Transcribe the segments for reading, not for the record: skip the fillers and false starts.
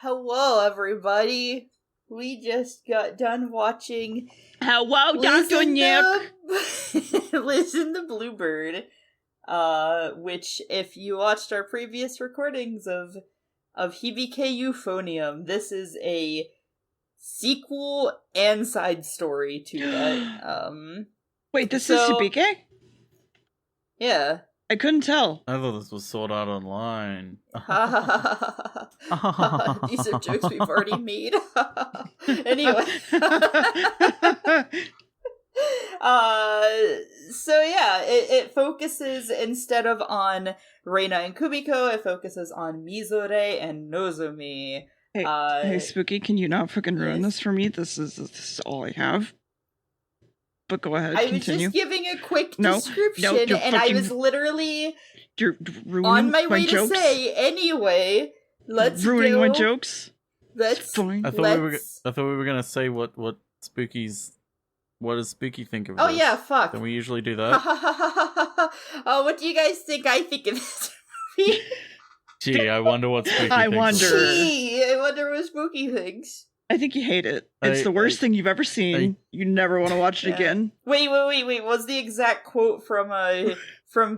Hello, everybody. We just got done watching Hello, Dr. Nick. Listen the Bluebird, which, if you watched our previous recordings of Hibike Euphonium, this is a sequel and side story to that. Wait, this is Hibike? Yeah. I couldn't tell. I thought this was sold out online. These are jokes we've already made. Anyway. So yeah, it focuses, instead of on Reina and Kumiko, it focuses on Mizore and Nozomi. Hey, Spooky, can you not fucking ruin this for me? This is all I have. But go ahead, continue. I was just giving a quick description, and I was literally on my way to say, anyway, let's ruining my jokes. Let's. I thought we were gonna say what does Spooky think of this? Oh yeah, fuck. Don't we usually do that? Oh, what do you guys think I think of this movie? Gee, I wonder what Spooky thinks. I wonder what Spooky thinks. I think you hate it. It's the worst thing you've ever seen. You never want to watch it again. Wait. What's the exact quote from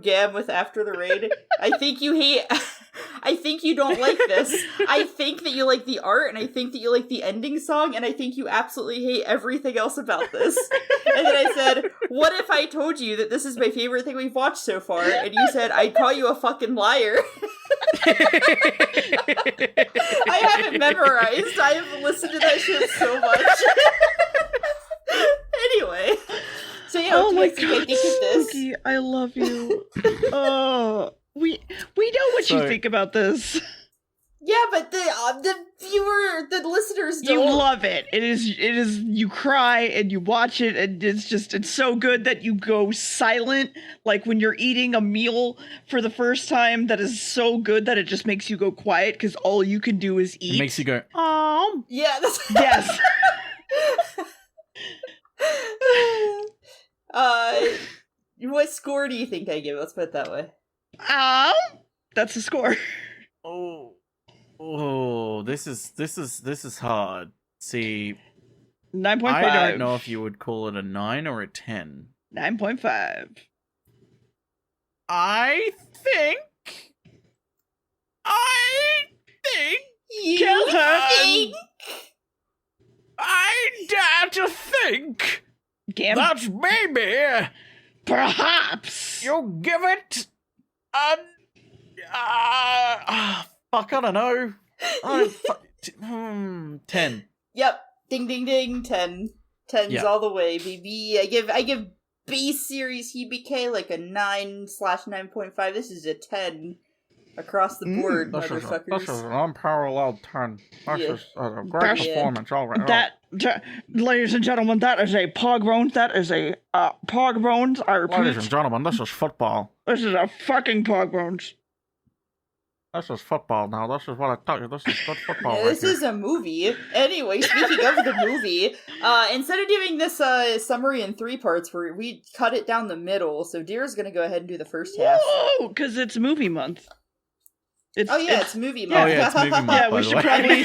Gab with After the Raid? I think you don't like this. I think that you like the art, and I think that you like the ending song, and I think you absolutely hate everything else about this. And then I said, what if I told you that this is my favorite thing we've watched so far? And you said, I'd call you a fucking liar. I have it memorized. I have listened to that shit so much. Anyway. So yeah, oh my god, Spooky, I love you. Oh, we know what you think about this. Yeah, but the listeners don't. You love it. It is, you cry and you watch it, and it's so good that you go silent, like when you're eating a meal for the first time that is so good that it just makes you go quiet, because all you can do is eat. It makes you go, oh. Yeah, yes. What score do you think I give? Let's put it that way. That's the score. Oh, this is hard. See, 9.5. I don't know if you would call it a 9 or a 10. 9.5. I think I dare to think that maybe perhaps you'll give it a fuck, I don't know. 10. Yep. Ding ding ding. 10. 10's all the way, baby. I give base series Hibike like a 9/9.5. This is a 10 across the board, motherfuckers. This is an unparalleled 10. This is a great performance already. Ladies and gentlemen, that is a pog bones. That is a pog bones. I repeat. Ladies and gentlemen, this is football. This is a fucking pog bones. This is football now. This is what I tell you. This is good football. Yeah, this is a movie. Anyway, speaking of the movie, instead of doing this summary in 3 parts, we cut it down the middle. So Deer's gonna go ahead and do the first half. Whoa, because it's movie month. It's movie month. Oh yeah, it's movie month. Yeah, we should probably.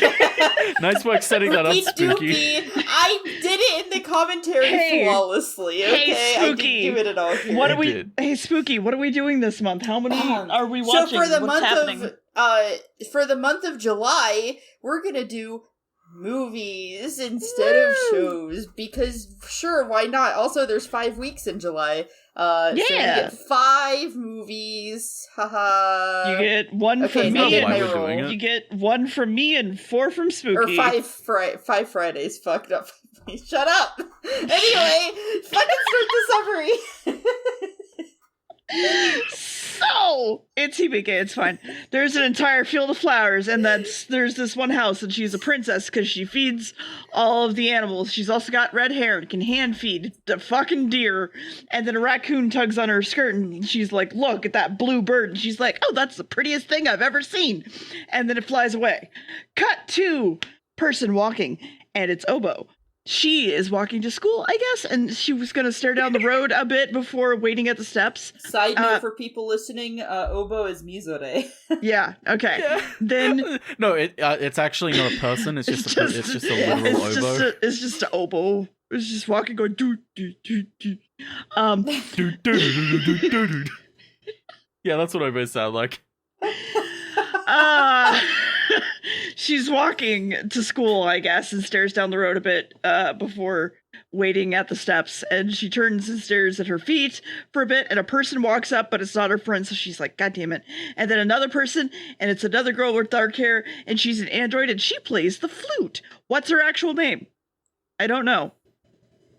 Nice work setting that up, Spooky. I did it in the commentary flawlessly. Okay, hey, Spooky. I didn't do it at all. Here. What are we? Hey, Spooky, what are we doing this month? How many are we watching? So for the What's happening? For the month of July, we're gonna do movies instead of shows, because sure, why not? Also, there's 5 weeks in July. So you get 5 movies. Haha. You get 1 from me, and you get 1 from me and 4 from Spooky. Or 5 Fridays. Fucked up. Shut up. Anyway, fucking start the summary. So, it's Hibike, it's fine. There's an entire field of flowers, and there's this one house, and she's a princess because she feeds all of the animals. She's also got red hair and can hand feed the fucking deer. And then a raccoon tugs on her skirt, and she's like, look at that blue bird. And she's like, oh, that's the prettiest thing I've ever seen. And then it flies away. Cut to person walking, and it's Obo. she is walking to school, I guess, and she was going to stare down the road a bit before waiting at the steps. Side note for people listening, oboe is Mizore. Yeah, okay. Yeah. Then no, it's actually not a person. It's just a literal oboe. It's just an oboe. It's just walking, going do do do do. Yeah, that's what oboes sound like. She's walking to school, I guess, and stares down the road a bit before waiting at the steps. And she turns and stares at her feet for a bit, and a person walks up, but it's not her friend, so she's like, God damn it. And then another person, and it's another girl with dark hair, and she's an android, and she plays the flute. What's her actual name? I don't know.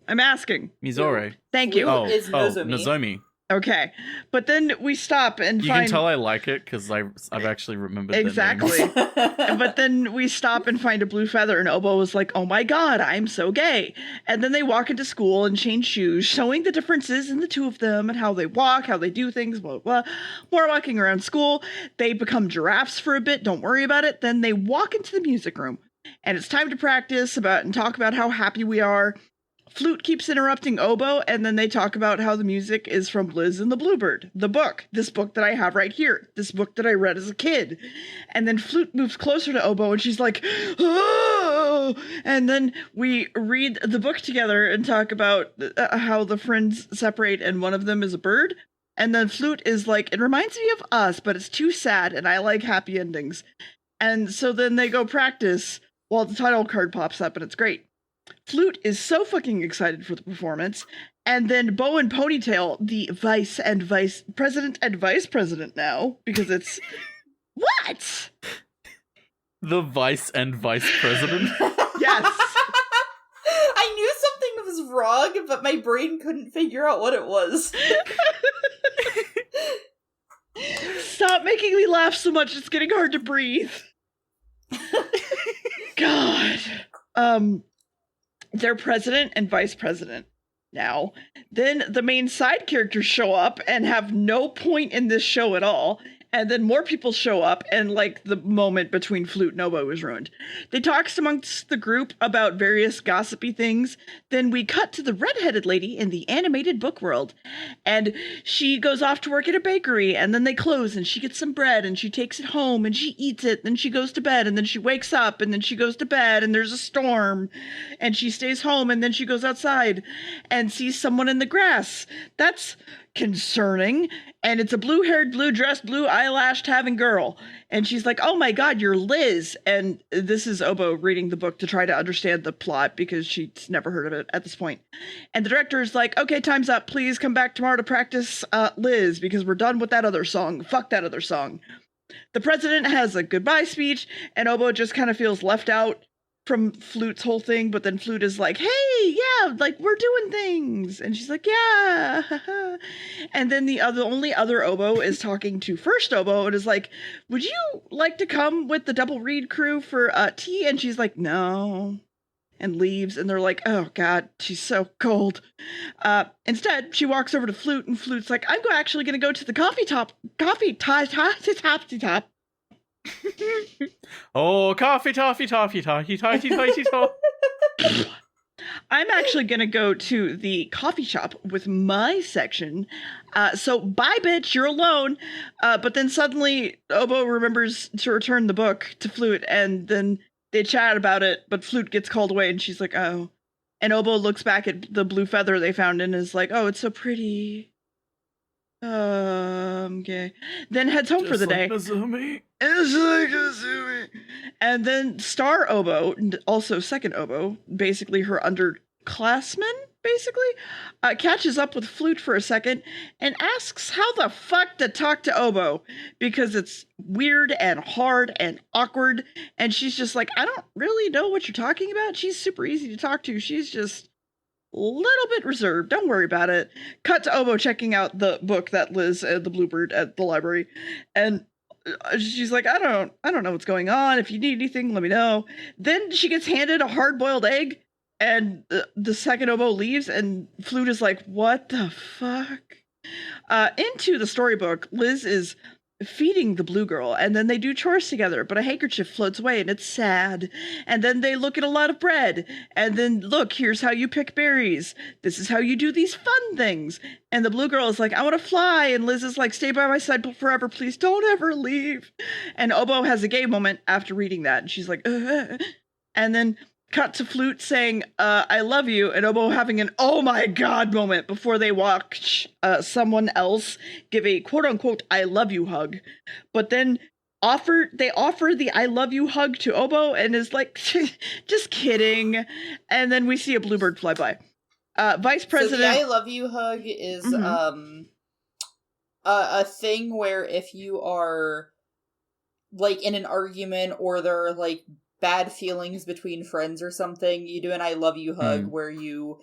I'm asking. Mizore. Thank you. Oh, Is Nozomi. Nozomi. Okay, but then we stop and You find... can tell I like it because I've actually remembered Exactly. But then we stop and find a blue feather, and Oboe was like, oh my god, I'm so gay. And then they walk into school and change shoes, showing the differences in the two of them and how they walk, how they do things, blah, blah, blah. More walking around school. They become giraffes for a bit, don't worry about it. Then they walk into the music room, and it's time to practice and talk about how happy we are. Flute keeps interrupting Oboe, and then they talk about how the music is from Liz and the Bluebird, this book that I have right here, this book that I read as a kid. And then Flute moves closer to Oboe, and she's like, oh! And then we read the book together and talk about how the friends separate, and one of them is a bird. And then Flute is like, it reminds me of us, but it's too sad, and I like happy endings. And so then they go practice while the title card pops up, and it's great. Flute is so fucking excited for the performance, and then Bo and Ponytail, the vice president and vice president now, because it's... What? The vice and vice president? Yes. I knew something was wrong, but my brain couldn't figure out what it was. Stop making me laugh so much, it's getting hard to breathe. God. They're president and vice president now. Then the main side characters show up and have no point in this show at all. And then more people show up, and like the moment between Flute and Oboe is ruined. They talk amongst the group about various gossipy things. Then we cut to the redheaded lady in the animated book world. And she goes off to work at a bakery, and then they close, and she gets some bread, and she takes it home, and she eats it, then she goes to bed, and then she wakes up, and then she goes to bed, and there's a storm, and she stays home, and then she goes outside and sees someone in the grass. That's concerning. And it's a blue-haired, blue-dressed, blue-eyelashed having girl. And she's like, oh my god, you're Liz. And this is Oboe reading the book to try to understand the plot because she's never heard of it at this point. And the director is like, okay, time's up. Please come back tomorrow to practice Liz, because we're done with that other song. Fuck that other song. The president has a goodbye speech, and Oboe just kind of feels left out from Flute's whole thing, but then Flute is like, hey, yeah, like, we're doing things. And she's like, yeah. And then the only other Oboe is talking to first Oboe and is like, would you like to come with the double read crew for tea? And she's like, no. And leaves, and they're like, oh god, she's so cold. Instead, she walks over to Flute, and Flute's like, I'm actually gonna go to the coffee top. Oh, coffee, toffee, toffee, toffee, toffee, toffee, toffee. I'm actually going to go to the coffee shop with my section. So bye, bitch, you're alone. But then suddenly Oboe remembers to return the book to Flute, and then they chat about it, but Flute gets called away, and she's like, oh. And Oboe looks back at the blue feather they found and is like, oh, it's so pretty. Okay. Then heads home for the day. Nozomi. It's like Nozomi. And then Star Oboe, and also second Oboe, basically her underclassman, catches up with Flute for a second and asks how the fuck to talk to Oboe, because it's weird and hard and awkward, and she's just like, I don't really know what you're talking about. She's super easy to talk to. She's just little bit reserved. Don't worry about it. Cut to Oboe checking out the book that Liz and the Bluebird at the library, and she's like, I don't know what's going on. If you need anything, let me know. Then she gets handed a hard-boiled egg, and the second Oboe leaves, and Flute is like, what the fuck? Into the storybook, Liz is feeding the blue girl, and then they do chores together, but a handkerchief floats away and it's sad. And then they look at a lot of bread, and then look, here's how you pick berries. This is how you do these fun things. And the blue girl is like, I want to fly, and Liz is like, stay by my side forever, please don't ever leave. And Oboe has a gay moment after reading that, and she's like, ugh. And then cut to Flute saying, I love you, and Oboe having an oh my god moment before they watch someone else give a quote-unquote I love you hug. But then they offer the I love you hug to Oboe and is like, just kidding. And then we see a bluebird fly by. Vice President... So the I love you hug is a thing where if you are like in an argument or there are like bad feelings between friends or something, you do an I love you hug where you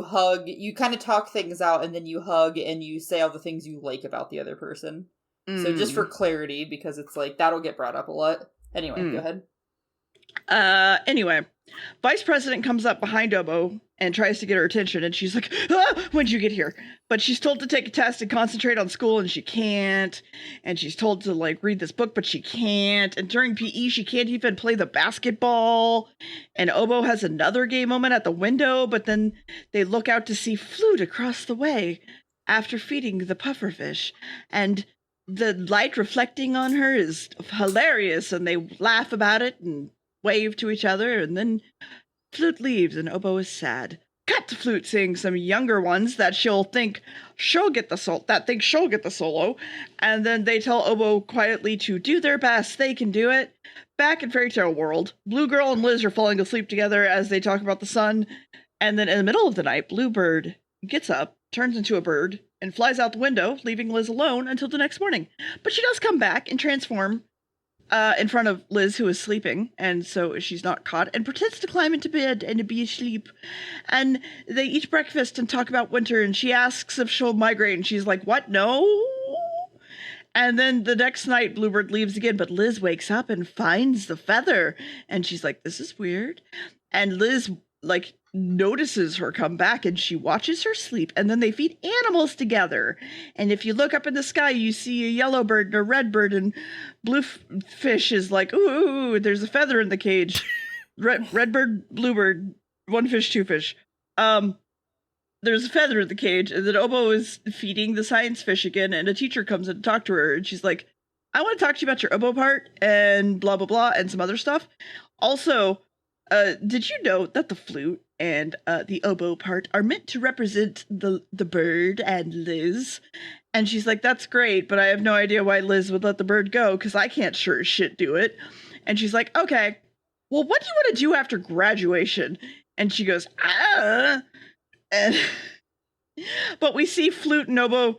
hug, you kind of talk things out and then you hug and you say all the things you like about the other person. So just for clarity, because it's like, that'll get brought up a lot. Anyway, go ahead. Anyway, Vice President comes up behind Oboe and tries to get her attention, and she's like, when'd you get here? But she's told to take a test and concentrate on school, and she can't. And she's told to, like, read this book, but she can't. And during PE, she can't even play the basketball. And Oboe has another gay moment at the window, but then they look out to see Flute across the way after feeding the pufferfish. And the light reflecting on her is hilarious, and they laugh about it and wave to each other, and then Flute leaves, and Oboe is sad. Cut to Flute seeing some younger ones that think she'll get the solo, and then they tell Oboe quietly to do their best, they can do it. Back in Fairy Tale World, Blue Girl and Liz are falling asleep together as they talk about the sun, and then in the middle of the night, Bluebird gets up, turns into a bird, and flies out the window, leaving Liz alone until the next morning. But she does come back and transform in front of Liz, who is sleeping, and so she's not caught, and pretends to climb into bed and to be asleep. And they eat breakfast and talk about winter, and she asks if she'll migrate, and she's like, what, no? And then the next night, Bluebird leaves again, but Liz wakes up and finds the feather, and she's like, this is weird. And Liz, like, notices her come back, and she watches her sleep, and then they feed animals together. And if you look up in the sky, you see a yellow bird and a red bird, and Bluefish is like, ooh, there's a feather in the cage. Red bird, bluebird, one fish, two fish. There's a feather in the cage, and then Oboe is feeding the science fish again, and a teacher comes in to talk to her, and she's like, I want to talk to you about your oboe part, and blah, blah, blah, and some other stuff. Also, did you know that the flute and the oboe part are meant to represent the bird and Liz? And she's like, that's great, but I have no idea why Liz would let the bird go, because I can't sure as shit do it. And she's like, okay, well, what do you want to do after graduation? And she goes, and but we see Flute and Oboe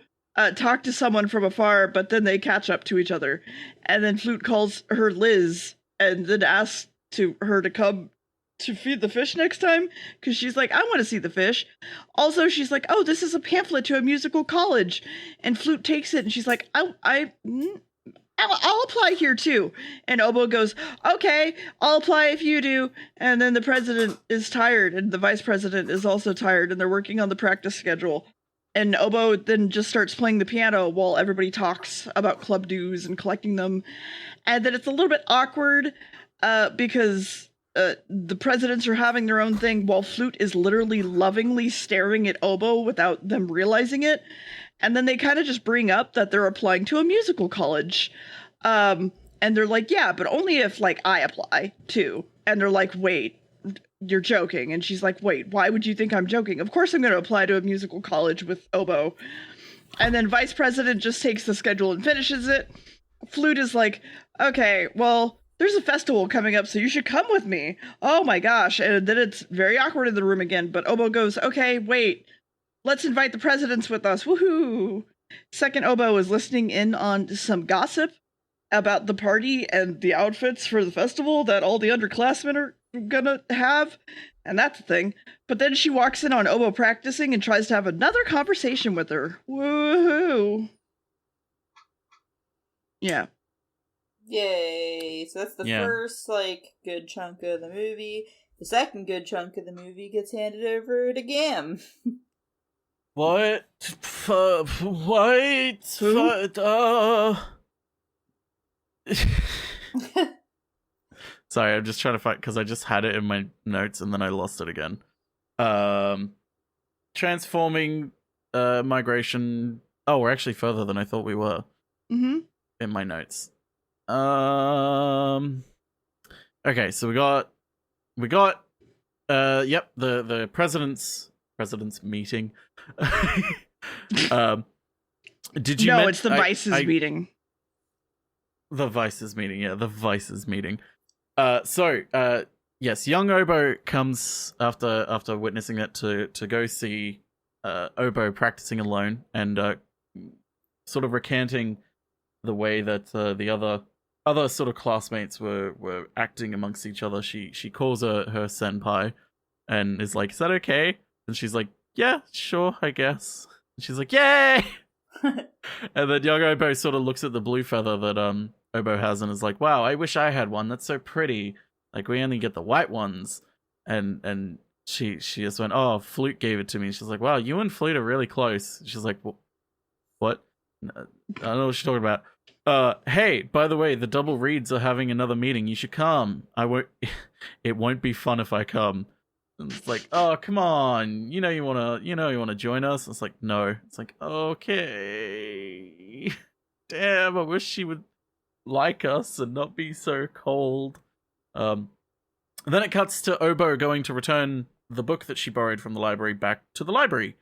talk to someone from afar, but then they catch up to each other. And then Flute calls her Liz, and then asks her to come to feed the fish next time, because she's like, I want to see the fish. Also, she's like, oh, this is a pamphlet to a musical college. And Flute takes it, and she's like, I'll apply here too. And Oboe goes, okay, I'll apply if you do. And then the president is tired, and the vice president is also tired, and they're working on the practice schedule. And Oboe then just starts playing the piano while everybody talks about club dues and collecting them. And then it's a little bit awkward because the presidents are having their own thing while Flute is literally lovingly staring at Oboe without them realizing it. And then they kind of just bring up that they're applying to a musical college. And they're like, yeah, but only if, like, I apply, too. And they're like, wait, you're joking. And she's like, wait, why would you think I'm joking? Of course I'm going to apply to a musical college with Oboe. And then Vice President just takes the schedule and finishes it. Flute is like, okay, well, there's a festival coming up, so you should come with me. Oh my gosh. And then it's very awkward in the room again. But Oboe goes, okay, wait. Let's invite the presidents with us. Woohoo! Second Oboe is listening in on some gossip about the party and the outfits for the festival that all the underclassmen are gonna have. And that's the thing. But then she walks in on Oboe practicing and tries to have another conversation with her. Woohoo! Yeah. Yay! So that's the first, like, good chunk of the movie. The second good chunk of the movie gets handed over to Gam. What? What? Sorry, I'm just trying to find because I just had it in my notes and then I lost it again. Transforming migration. Oh, we're actually further than I thought we were. Mm-hmm. In my notes. Okay, so we got yep, the president's meeting. Did you No, it's the Vice's meeting. The Vice's meeting, yeah, the Vice's meeting. Yes, young Oboe comes after witnessing it to go see Oboe practicing alone and sort of recanting the way that the other sort of classmates were acting amongst each other. She calls her senpai and is like, "Is that okay?" And she's like, "Yeah, sure, I guess." And she's like, "Yay!" And then young Oboe sort of looks at the blue feather that Oboe has and is like, "Wow, I wish I had one. That's so pretty. Like, we only get the white ones." And she just went, "Oh, Flute gave it to me." She's like, "Wow, you and Flute are really close." She's like, "What? I don't know what she's talking about." Hey, by the way, the double reeds are having another meeting. You should come. I won't. It won't be fun if I come. And it's like, oh, come on. You wanna join us? It's like, no. It's like, okay. Damn, I wish she would like us and not be so cold. Then it cuts to Oboe going to return the book that she borrowed from the library back to the library.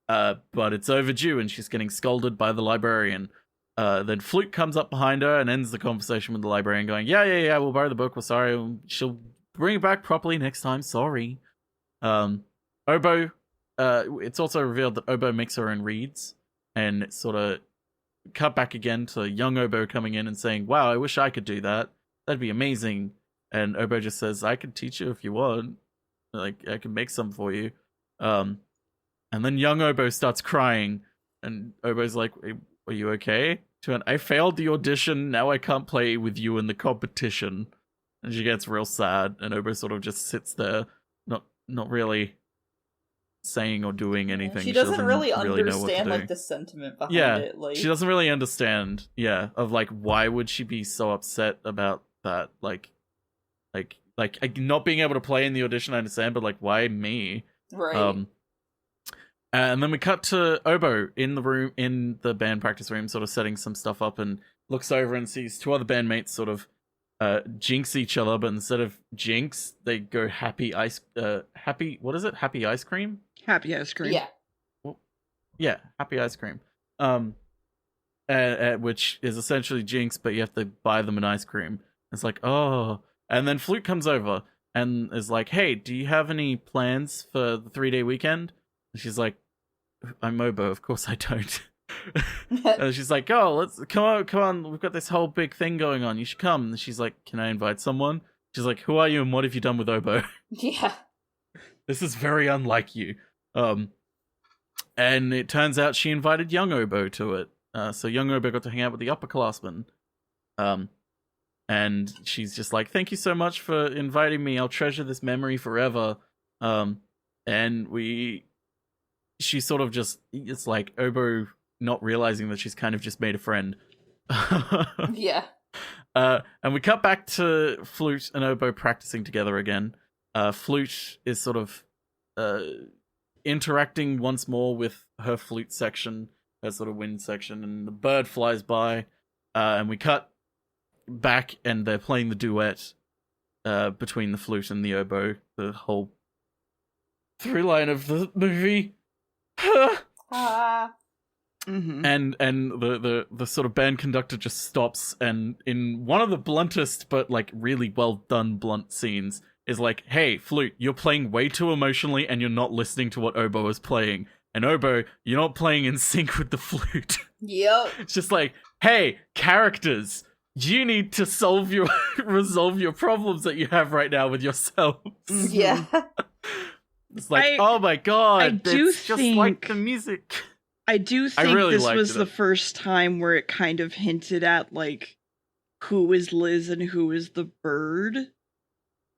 But it's overdue and she's getting scolded by the librarian. Then Flute comes up behind her and ends the conversation with the librarian going, yeah, we'll borrow the book. We're sorry. She'll bring it back properly next time. Sorry. Oboe, it's also revealed that Oboe makes her own reeds, and it's sort of cut back again to young Oboe coming in and saying, wow, I wish I could do that. That'd be amazing. And Oboe just says, I could teach you if you want. Like, I can make some for you. And then young Oboe starts crying, and Oboe's like, are you okay? She went, I failed the audition, now I can't play with you in the competition. And she gets real sad, and Oboe sort of just sits there, not really saying or doing anything. She doesn't really understand know what to do. Like the sentiment behind it. Like, she doesn't really understand, of like, why would she be so upset about that? Like not being able to play in the audition, I understand, but like, why me? Right. And then we cut to Oboe in the band practice room, sort of setting some stuff up, and looks over and sees two other bandmates sort of jinx each other, but instead of jinx, they go happy ice cream? Happy ice cream? Yeah. Well, yeah, happy ice cream. Which is essentially jinx, but you have to buy them an ice cream. It's like, oh. And then Flute comes over and is like, hey, do you have any plans for the 3-day weekend? And she's like, I'm Oboe, of course I don't. And she's like, oh, let's come on, we've got this whole big thing going on, you should come. And she's like, can I invite someone? She's like, who are you and what have you done with Oboe? Yeah. This is very unlike you. And it turns out she invited young Oboe to it. So young Oboe got to hang out with the upperclassmen. And she's just like, thank you so much for inviting me, I'll treasure this memory forever. And she sort of just, it's like Oboe not realizing that she's kind of just made a friend. Yeah. And we cut back to Flute and Oboe practicing together again. Flute is sort of interacting once more with her flute section, her sort of wind section, and the bird flies by. And we cut back and they're playing the duet between the flute and the oboe, the whole through line of the movie. Mm-hmm. And the sort of band conductor just stops, and in one of the bluntest but like really well done blunt scenes is like, hey, Flute, you're playing way too emotionally and you're not listening to what Oboe is playing. And Oboe, you're not playing in sync with the flute. Yep. It's just like, hey, characters, you need to resolve your problems that you have right now with yourselves. Yeah. It's like, oh my god, it's just think, like the music. I do think really this was the first time where it kind of hinted at, like, who is Liz and who is the bird.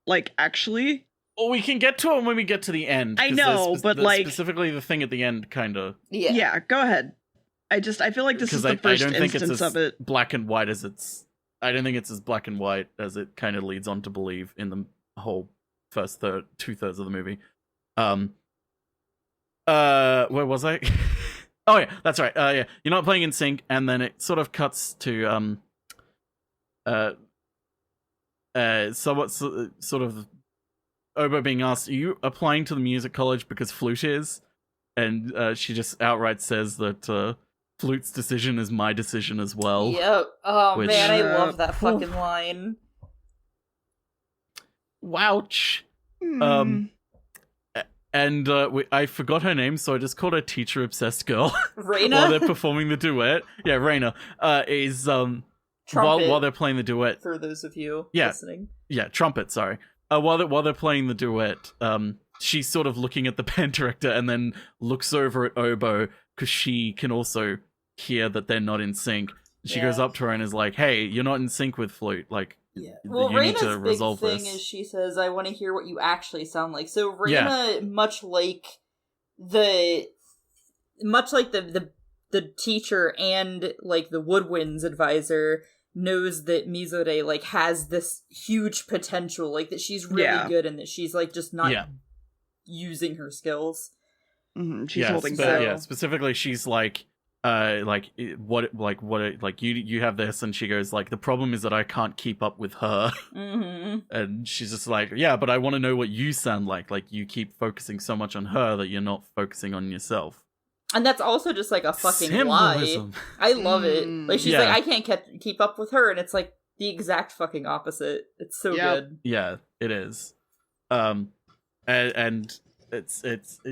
Like, actually. Well, we can get to it when we get to the end. I know, but like... Specifically the thing at the end, kind of. Yeah. Yeah, go ahead. I feel like this is the first instance of it. Black and white as it's I don't think it's as black and white as it kind of leads on to believe in the whole first 2/3 of the movie. Where was I? Oh yeah, that's right. Yeah, you're not playing in sync, and then it sort of cuts to somewhat sort of Oboe being asked, "Are you applying to the music college because Flute is?" And she just outright says that Flute's decision is my decision as well. Yep. Oh which- man, I love that fucking line. Wouch. And I forgot her name, so I just called her teacher obsessed girl. Raina? While they're performing the duet. Yeah, Raina is Trumpet, while they're playing the duet. for those of you Yeah. listening. Yeah, trumpet, sorry. While they're playing the duet, she's sort of looking at the band director and then looks over at Oboe because she can also hear that they're not in sync. She goes up to her and is like, "Hey, you're not in sync with Flute. Like, Well, you need to Raina's big resolve thing this." is she says, "I want to hear what you actually sound like." So Raina, much like the teacher and like the Woodwinds advisor, knows that Mizore like has this huge potential, like that she's really good and that she's like just not using her skills. She's holding but, back. Yeah, specifically, she's like, you have this, and she goes like, the problem is that I can't keep up with her. And she's just like, yeah, but I want to know what you sound like you keep focusing so much on her that you're not focusing on yourself. And that's also just like a fucking Symbolism. lie. I love it. Like she's Yeah. like, I can't keep up with her, and it's like the exact fucking opposite. It's so good. Yeah, it is. And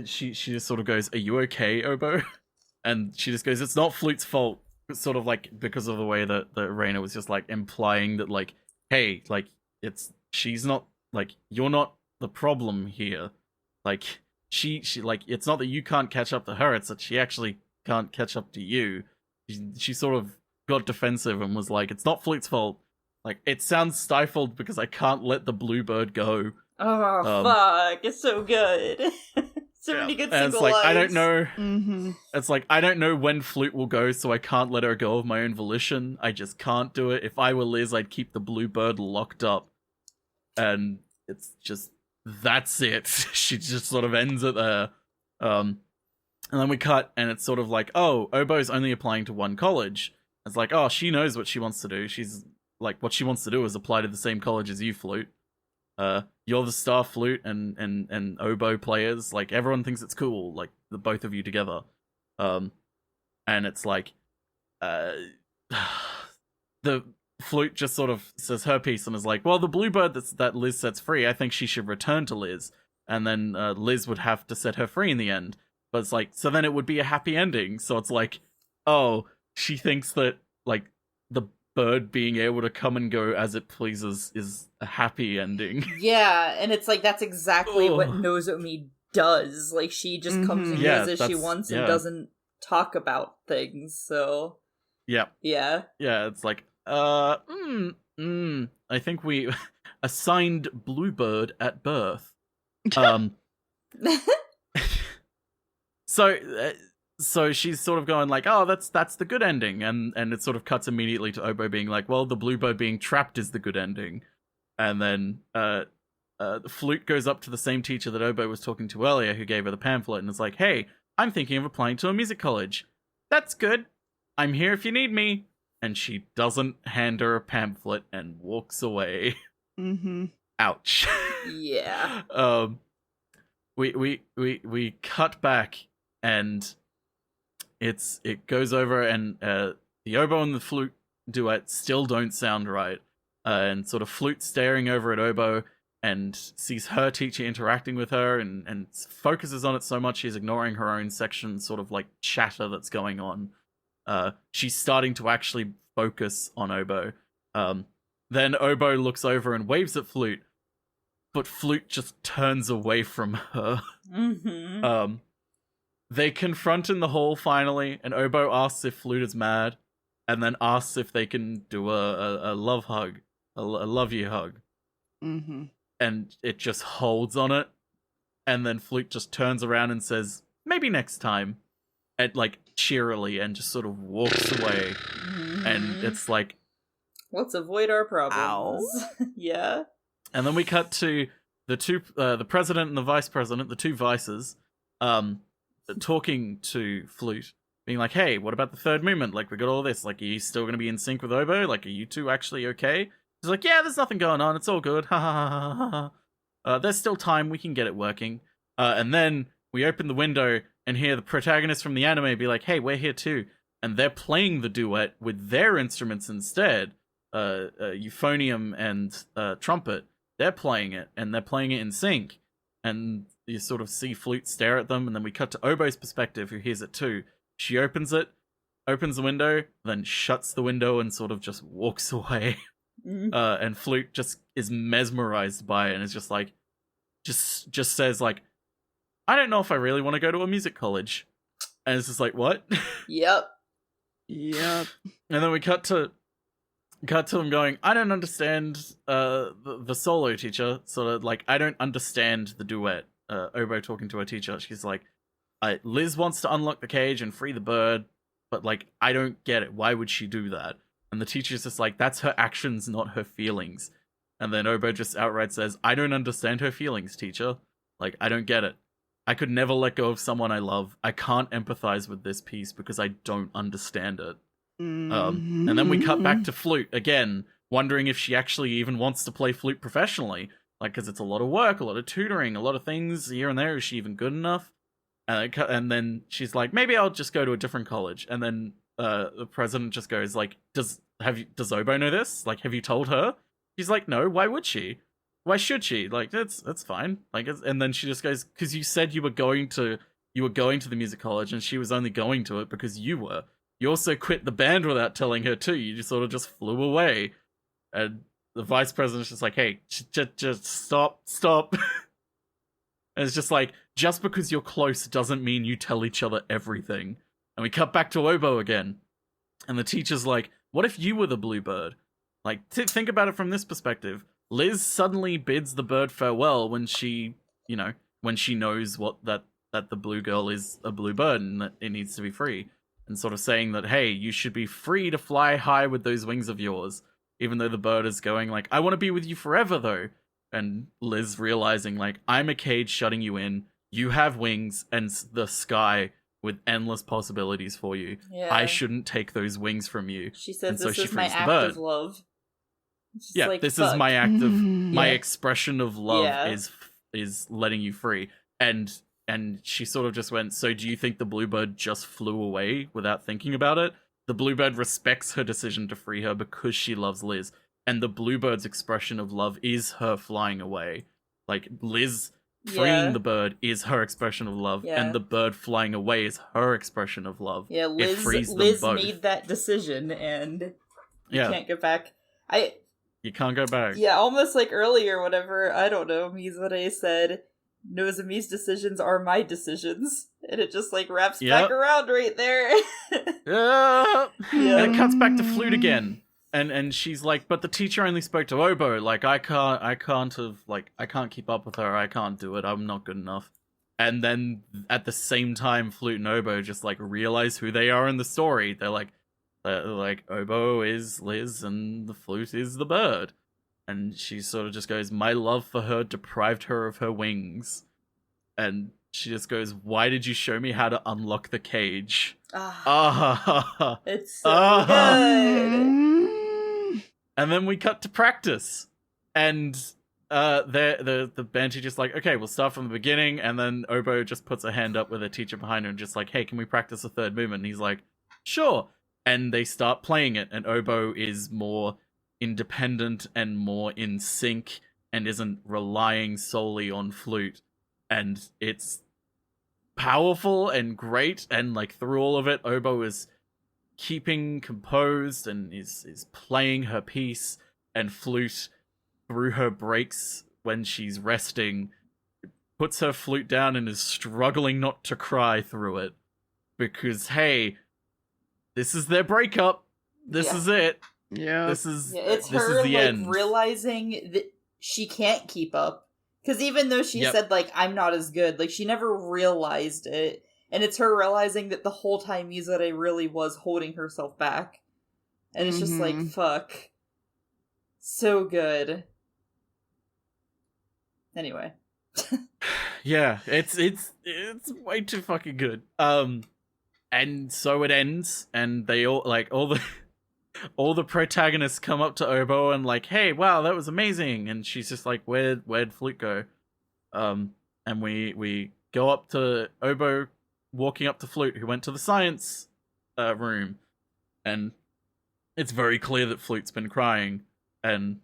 she just sort of goes, "Are you okay, Oboe?" And she just goes, "It's not Flute's fault." It's sort of like because of the way that Raina was just like implying that like, hey, like she's not like, you're not the problem here. Like she like, it's not that you can't catch up to her, it's that she actually can't catch up to you. She sort of got defensive and was like, it's not Flute's fault. Like, it sounds stifled because I can't let the bluebird go. Oh, fuck. It's so good. So many good and single it's like, lines. I don't know. It's like, I don't know when Flute will go, so I can't let her go of my own volition. I just can't do it. If I were Liz, I'd keep the bluebird locked up. And it's just, that's it. She just sort of ends it there. And then we cut, and it's sort of like, oh, Oboe's only applying to one college. It's like, oh, she knows what she wants to do. She's like, what she wants to do is apply to the same college as you, Flute. You're the star Flute and oboe players. Like, everyone thinks it's cool, like the both of you together. And it's like, the Flute just sort of says her piece and is like, well, the bluebird that Liz sets free, I think she should return to Liz, and then Liz would have to set her free in the end. But it's like, so then it would be a happy ending. So it's like, oh, she thinks that like the bird being able to come and go as it pleases is a happy ending. Yeah, and it's like, that's exactly what Nozomi does. Like, she just comes and goes as she wants and doesn't talk about things, so... Yeah. Yeah, it's like, I think we assigned bluebird at birth. So she's sort of going like, oh, that's the good ending, and it sort of cuts immediately to Oboe being like, well, the bluebird being trapped is the good ending. And then the Flute goes up to the same teacher that Oboe was talking to earlier, who gave her the pamphlet, and is like, hey, I'm thinking of applying to a music college. That's good. I'm here if you need me. And she doesn't hand her a pamphlet and walks away. Ouch. Yeah. We cut back, and it goes over, and the oboe and the flute duet still don't sound right. And sort of Flute staring over at Oboe and sees her teacher interacting with her and focuses on it so much she's ignoring her own section, sort of like chatter that's going on. She's starting to actually focus on Oboe. Then Oboe looks over and waves at Flute, but Flute just turns away from her. They confront in the hall finally, and Oboe asks if Flute is mad, and then asks if they can do a love hug, a love you hug. And it just holds on it, and then Flute just turns around and says, maybe next time, and like cheerily, and just sort of walks away. And it's like, Let's avoid our problems. Yeah. And then we cut to the president and the vice president, the two vices, talking to Flute, being like, "Hey, what about the third movement? Like, we got all this. Like, are you still going to be in sync with Oboe? Like, are you two actually okay?" He's like, "Yeah, there's nothing going on. It's all good. Ha ha ha ha ha. There's still time. We can get it working." And then we open the window and hear the protagonist from the anime be like, "Hey, we're here too." And they're playing the duet with their instruments instead. Euphonium and trumpet. They're playing it, and they're playing it in sync. And you sort of see Flute stare at them, and then we cut to Oboe's perspective, who hears it too. She opens the window, then shuts the window and sort of just walks away. And Flute just is mesmerized by it, and is just like, just says like, "I don't know if I really want to go to a music college." And it's just like, what? Yep. Yep. And then we cut to him going, "I don't understand the solo teacher." Sort of like, "I don't understand the duet." Oboe talking to her teacher. She's like, "Liz wants to unlock the cage and free the bird, but like, I don't get it. Why would she do that?" And the teacher's just like, "That's her actions, not her feelings." And then Oboe just outright says, "I don't understand her feelings, teacher. Like, I don't get it. I could never let go of someone I love. I can't empathize with this piece because I don't understand it." And then we cut back to Flute again, wondering if she actually even wants to play flute professionally. Like, because it's a lot of work, a lot of tutoring, a lot of things here and there. Is she even good enough? And then she's like, "Maybe I'll just go to a different college." And then the president just goes like, does Oboe know this? Like, have you told her?" She's like, "No, why would she? Why should she? Like, that's fine." Like, and then she just goes, "Because you said you were going to the music college, and she was only going to it because you were. You also quit the band without telling her too. You just sort of just flew away." And the vice president's just like, "Hey, just stop." And it's just like, just because you're close doesn't mean you tell each other everything. And we cut back to Oboe again, and the teacher's like, "What if you were the bluebird? Like, think about it from this perspective. Liz suddenly bids the bird farewell when she knows that the blue girl is a blue bird and that it needs to be free. And sort of saying that, hey, you should be free to fly high with those wings of yours." Even though the bird is going like, "I want to be with you forever though." And Liz realizing like, "I'm a cage shutting you in. You have wings and the sky with endless possibilities for you. Yeah. I shouldn't take those wings from you." She says, And "This so she is my frees the act bird. of love." Yeah, like, this fuck. is my act of my Yeah. expression of love Yeah. is letting you free. And she sort of just went, "So do you think the bluebird just flew away without thinking about it?" The bluebird respects her decision to free her because she loves Liz. And the bluebird's expression of love is her flying away. Like, Liz freeing the bird is her expression of love, and the bird flying away is her expression of love. Yeah, It frees them Liz both. made that decision, and you can't go back. You can't go back. Yeah, almost like earlier, whatever, I don't know, Mizore said, "Nozomi's decisions are my decisions." And it just, like, wraps back around right there. Yeah. Yeah. And it cuts back to Flute again. And she's like, "But the teacher only spoke to Oboe. Like, I can't keep up with her. I can't do it. I'm not good enough." And then at the same time, Flute and Oboe just like realize who they are in the story. They're like Oboe is Liz and the flute is the bird. And she sort of just goes, "My love for her deprived her of her wings." And she just goes, "Why did you show me how to unlock the cage?" It's so good. And then we cut to practice, and the band teacher's like, "Okay, we'll start from the beginning." And then Oboe just puts a hand up with a teacher behind her and just like, "Hey, can we practice a third movement?" And he's like, "Sure." And they start playing it, and Oboe is more independent and more in sync and isn't relying solely on Flute. And it's powerful and great, and like through all of it, Oboe is keeping composed and is playing her piece, and Flute, through her breaks when she's resting, puts her flute down and is struggling not to cry through it, because hey, this is their breakup. This is it. Yeah. It's this her is the like end. realizing that she can't keep up, because even though she said like, "I'm not as good," like she never realized it. And it's her realizing that the whole time Mizore really was holding herself back. And it's just like, fuck. So good. Anyway. Yeah, it's way too fucking good. And so it ends, and they all all the protagonists come up to Obo and like, hey, wow, that was amazing. And she's just like, where'd Flute go? And we go up to Obo, walking up to Flute, who went to the science room, and it's very clear that Flute's been crying, and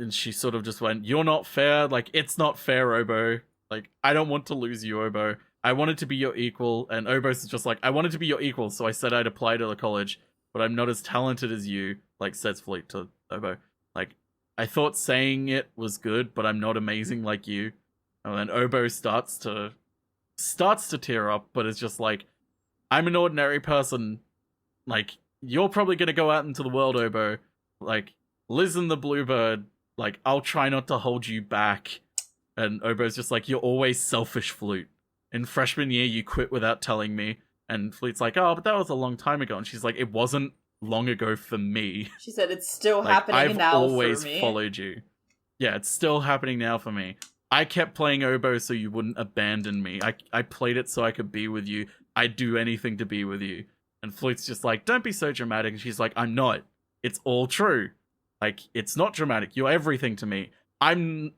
she sort of just went, you're not fair, like, it's not fair, Obo. Like, I don't want to lose you, Obo. I wanted to be your equal. And Obo's just like, I wanted to be your equal, so I said I'd apply to the college, but I'm not as talented as you, like, says Flute to Obo. Like, I thought saying it was good, but I'm not amazing like you. And then Obo starts to tear up, but it's just like, I'm an ordinary person. Like, you're probably gonna go out into the world, Obo. Like, Liz and the Bluebird, like, I'll try not to hold you back. And Obo's just like, you're always selfish, Flute. In freshman year, you quit without telling me. And Flute's like, oh, but that was a long time ago. And she's like, it wasn't long ago for me. She said it's still Like, happening now for me. I've always followed you. Yeah, it's still happening now for me. I kept playing Obo so you wouldn't abandon me. I played it so I could be with you. I'd do anything to be with you. And Flute's just like, don't be so dramatic. And she's like, I'm not. It's all true. Like, it's not dramatic. You're everything to me. And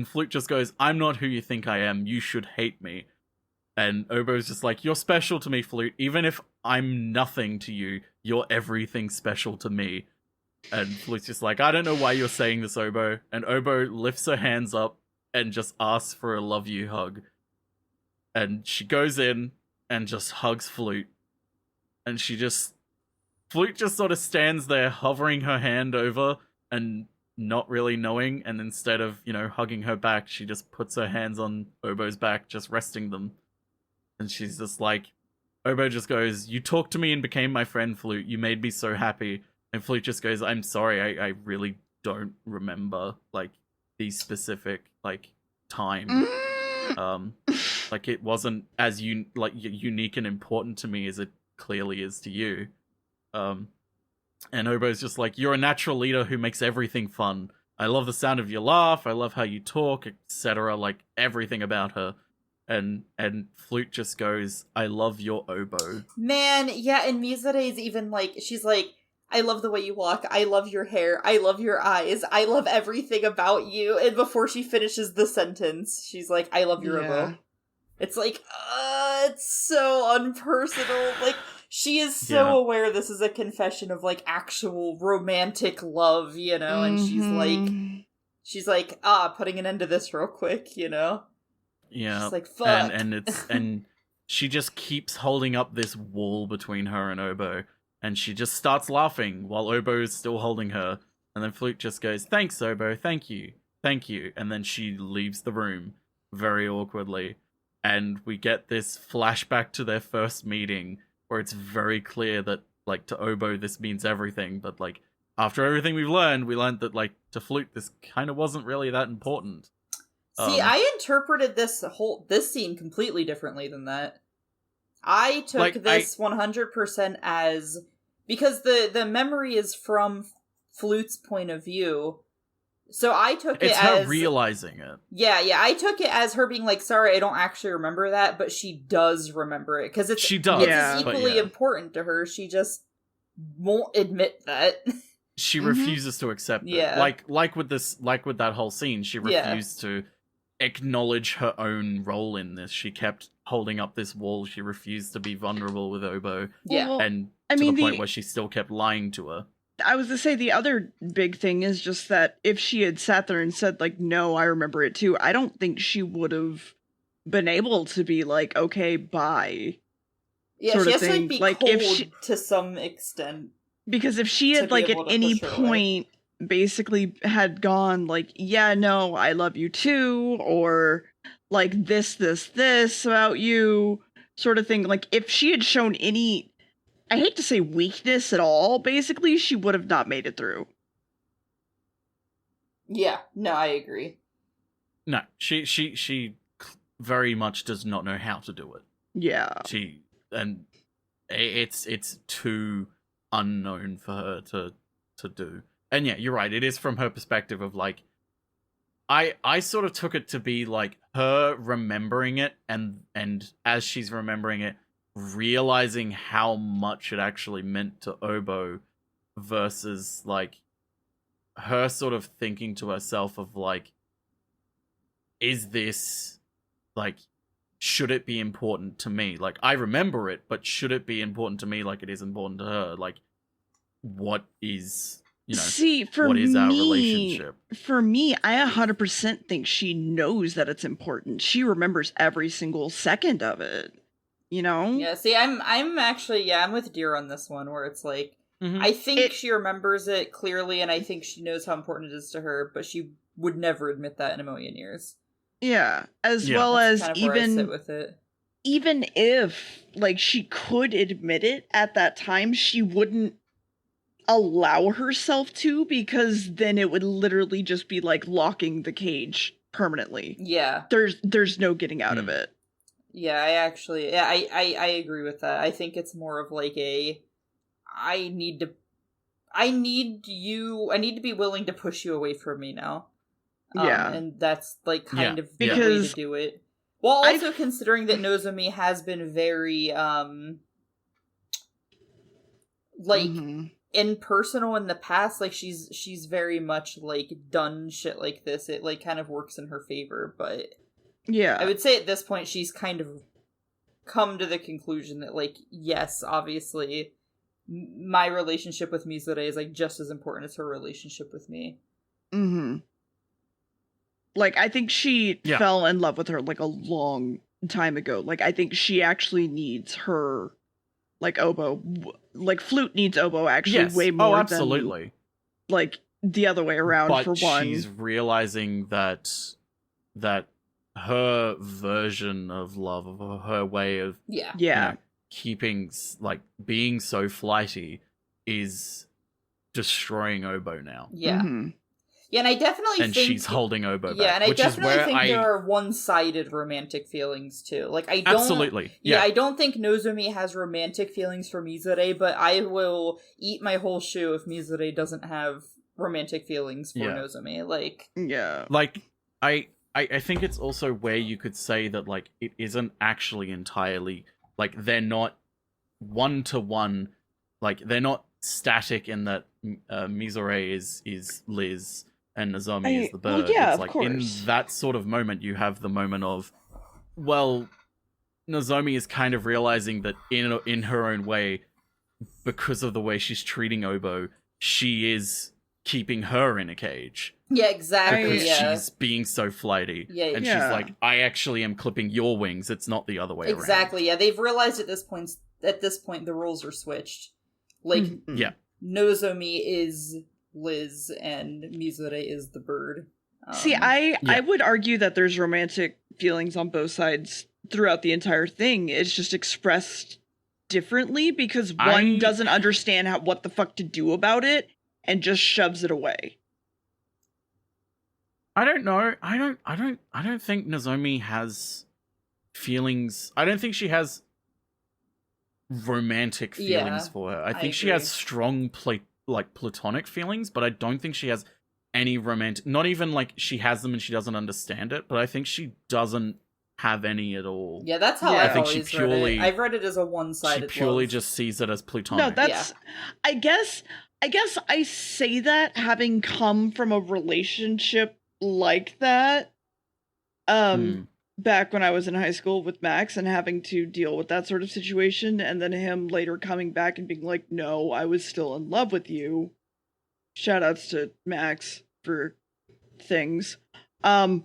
Flute just goes, I'm not who you think I am. You should hate me. And Obo's just like, you're special to me, Flute. Even if I'm nothing to you, you're everything special to me. And Flute's just like, I don't know why you're saying this, Obo. And Obo lifts her hands up and just asks for a love you hug. And she goes in and just hugs Flute. And Flute just sort of stands there hovering her hand over and not really knowing, and instead of, hugging her back, she just puts her hands on Obo's back, just resting them. And she's just like, Obo just goes, you talked to me and became my friend, Flute. You made me so happy. And Flute just goes, I'm sorry, I really don't remember, like, the specific, like, time. Like, it wasn't as unique and important to me as it clearly is to you. And Obo's just like, you're a natural leader who makes everything fun. I love the sound of your laugh. I love how you talk, etc. Like, everything about her. And Flute just goes, I love your Obo. Man, yeah, and Mizure's even like, she's like, I love the way you walk. I love your hair. I love your eyes. I love everything about you. And before she finishes the sentence, she's like, I love your Obo. It's like, it's so unpersonal. Like, she is so aware this is a confession of, like, actual romantic love, and she's like, putting an end to this real quick, Yeah. She's like, fuck. And she just keeps holding up this wall between her and Obo, and she just starts laughing while Obo is still holding her, and then Flute just goes, thanks, Obo, thank you, and then she leaves the room very awkwardly, and we get this flashback to their first meeting, where it's very clear that, like, to Obo this means everything, but, like, after everything we learned that, like, to Flute this kind of wasn't really that important. See, I interpreted this scene completely differently than that. I took this 100% as, because the memory is from Flute's point of view, so I took it as... It's her realizing it. Yeah, I took it as her being like, sorry, I don't actually remember that, but she does remember it, because she does. It's equally important to her, she just won't admit that. She refuses to accept it. Yeah. Like with that whole scene, she refused to acknowledge her own role in this. She kept holding up this wall, she refused to be vulnerable with Obo. Yeah. And the point where she still kept lying to her. I was to say the other big thing is just that if she had sat there and said, like, no, I remember it too, I don't think she would have been able to be like, okay, bye. Yeah, she has to be cold to some extent. Because if she had, like, at any point basically had gone, like, yeah, no, I love you too, or, like, this about you, sort of thing, like, if she had shown any... I hate to say weakness at all, basically, she would have not made it through. Yeah, no, I agree. No, she very much does not know how to do it. Yeah. It's too unknown for her to do. and yeah, you're right. It is from her perspective of like, I sort of took it to be like her remembering it, and as she's remembering it, realizing how much it actually meant to Obo, versus like her sort of thinking to herself of like, is this like, should it be important to me? Like, I remember it, but should it be important to me like it is important to her? Like, what is, you know, See, for what is our me, relationship? For me, I 100% think she knows that it's important. She remembers every single second of it. You know? Yeah, see, I'm actually, I'm with Deer on this one, where it's like, Mhm. I think she remembers it clearly, and I think she knows how important it is to her, but she would never admit that in a million years. Yeah, as Yeah. well That's as kind of where I sit with it. even if like she could admit it at that time, she wouldn't allow herself to, because then it would literally just be like locking the cage permanently. Yeah. There's no getting out of it. Yeah, I agree with that. I think it's more of like I need to be willing to push you away from me now. Yeah. And that's like kind of the way Because to do it. While also considering that Nozomi has been very like impersonal in the past, like she's very much like done shit like this. It like kind of works in her favor, but yeah, I would say at this point she's kind of come to the conclusion that like, yes, obviously my relationship with Mizure is like just as important as her relationship with me. Like, I think she fell in love with her like a long time ago. Like, I think she actually needs her, like, Obo. Like, Flute needs Obo actually way more absolutely. Than, like, the other way around, but for one. She's realizing that her version of love, of her way of you know, keeping, like, being so flighty is destroying Obo now. Yeah. Yeah, and I definitely think... And she's holding Obo back. Yeah, and I definitely think there are one-sided romantic feelings, too. Like, I don't... Absolutely, yeah. I don't think Nozomi has romantic feelings for Mizure, but I will eat my whole shoe if Mizure doesn't have romantic feelings for Nozomi. Like... Yeah. Like, I think it's also where you could say that, like, it isn't actually entirely... Like, they're not one-to-one... Like, they're not static in that Mizure is Liz... and Nozomi is the bird. Well, yeah, it's like, of course. in that sort of moment, you have the moment of, well, Nozomi is kind of realizing that in her own way, because of the way she's treating Obo, she is keeping her in a cage. Yeah, exactly. Because she's being so flighty. Yeah, and she's like, I actually am clipping your wings. It's not the other way around. Exactly, yeah. They've realized at this point the roles are switched. Like, Nozomi is Liz and Mizure is the bird. See, I would argue that there's romantic feelings on both sides throughout the entire thing. It's just expressed differently because one doesn't understand what the fuck to do about it and just shoves it away. I don't know. I don't think Nozomi has feelings. I don't think she has romantic feelings for her. I think she has strong platonic feelings, but I don't think she has any romantic... Not even, like, she has them and she doesn't understand it, but I think she doesn't have any at all. Yeah, that's how I think always read it. I've read it as a one-sided She purely love. just sees it as platonic. No, that's... I guess I say that having come from a relationship like that, back when I was in high school with Max and having to deal with that sort of situation, and then him later coming back and being like, no, I was still in love with you. Shoutouts to Max for things. And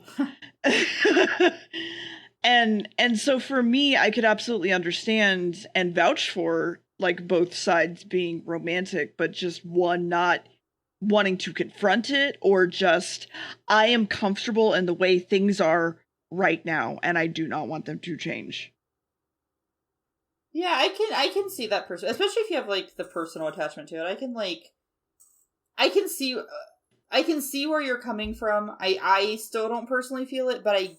so for me, I could absolutely understand and vouch for like both sides being romantic, but just one not wanting to confront it, or just, I am comfortable in the way things are right now, and I do not want them to change. Yeah, I can see that person, especially if you have like the personal attachment to it. I can see where you're coming from. I still don't personally feel it, but I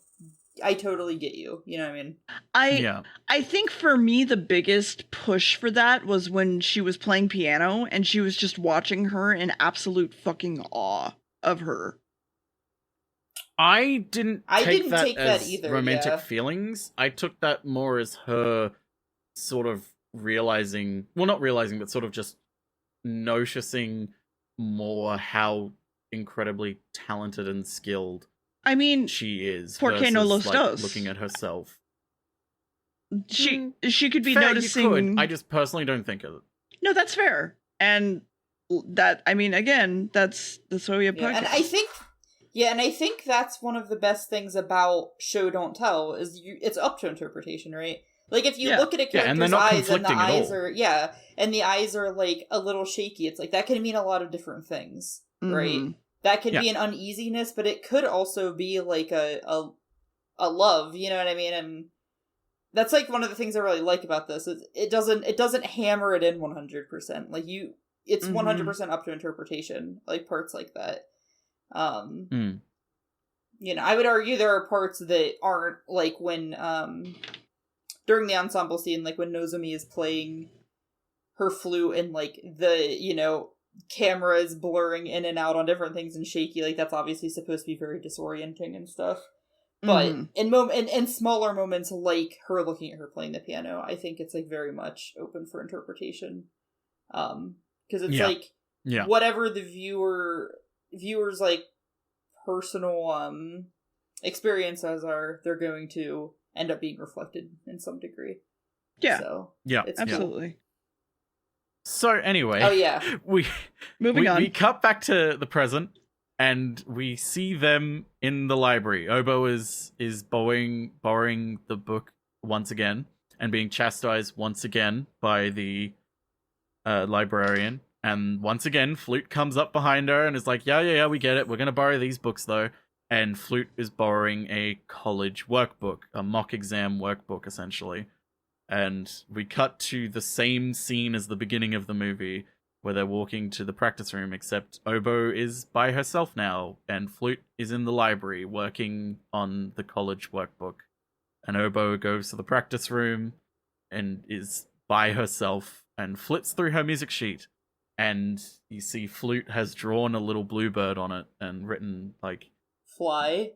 I totally get you. You know what I mean? I think for me the biggest push for that was when she was playing piano and she was just watching her in absolute fucking awe of her. I didn't take that as either, romantic yeah. feelings. I took that more as her sort of realizing, well, not realizing, but sort of just noticing more how incredibly talented and skilled she is. Porque no los like, dos. looking at herself. She could be fair, noticing. You could. I just personally don't think of it. No, that's fair. And that, again, that's why we have podcasts. And I think that's one of the best things about show don't tell is it's up to interpretation, right? Like if you look at a character's eyes and the eyes are and the eyes are like a little shaky, it's like that can mean a lot of different things, right? That could be an uneasiness, but it could also be like a love, you know what I mean? And that's like one of the things I really like about this is it doesn't hammer it in 100%. Like it's 100% up to interpretation, like parts like that. You know, I would argue there are parts that aren't, like when during the ensemble scene, like when Nozomi is playing her flute and like the, you know, camera is blurring in and out on different things and shaky, like that's obviously supposed to be very disorienting and stuff. But in smaller moments like her looking at her playing the piano, I think it's like very much open for interpretation. Because it's like whatever the viewers like personal experiences are, they're going to end up being reflected in some degree. So it's absolutely cool. So anyway, we cut back to the present and we see them in the library. Obo is borrowing the book once again and being chastised once again by the librarian. And once again, Flute comes up behind her and is like, yeah, we get it. We're going to borrow these books, though. And Flute is borrowing a college workbook, a mock exam workbook, essentially. And we cut to the same scene as the beginning of the movie, where they're walking to the practice room, except Obo is by herself now, and Flute is in the library working on the college workbook. And Obo goes to the practice room and is by herself and flips through her music sheet. And you see Flute has drawn a little bluebird on it and written, like... Fly?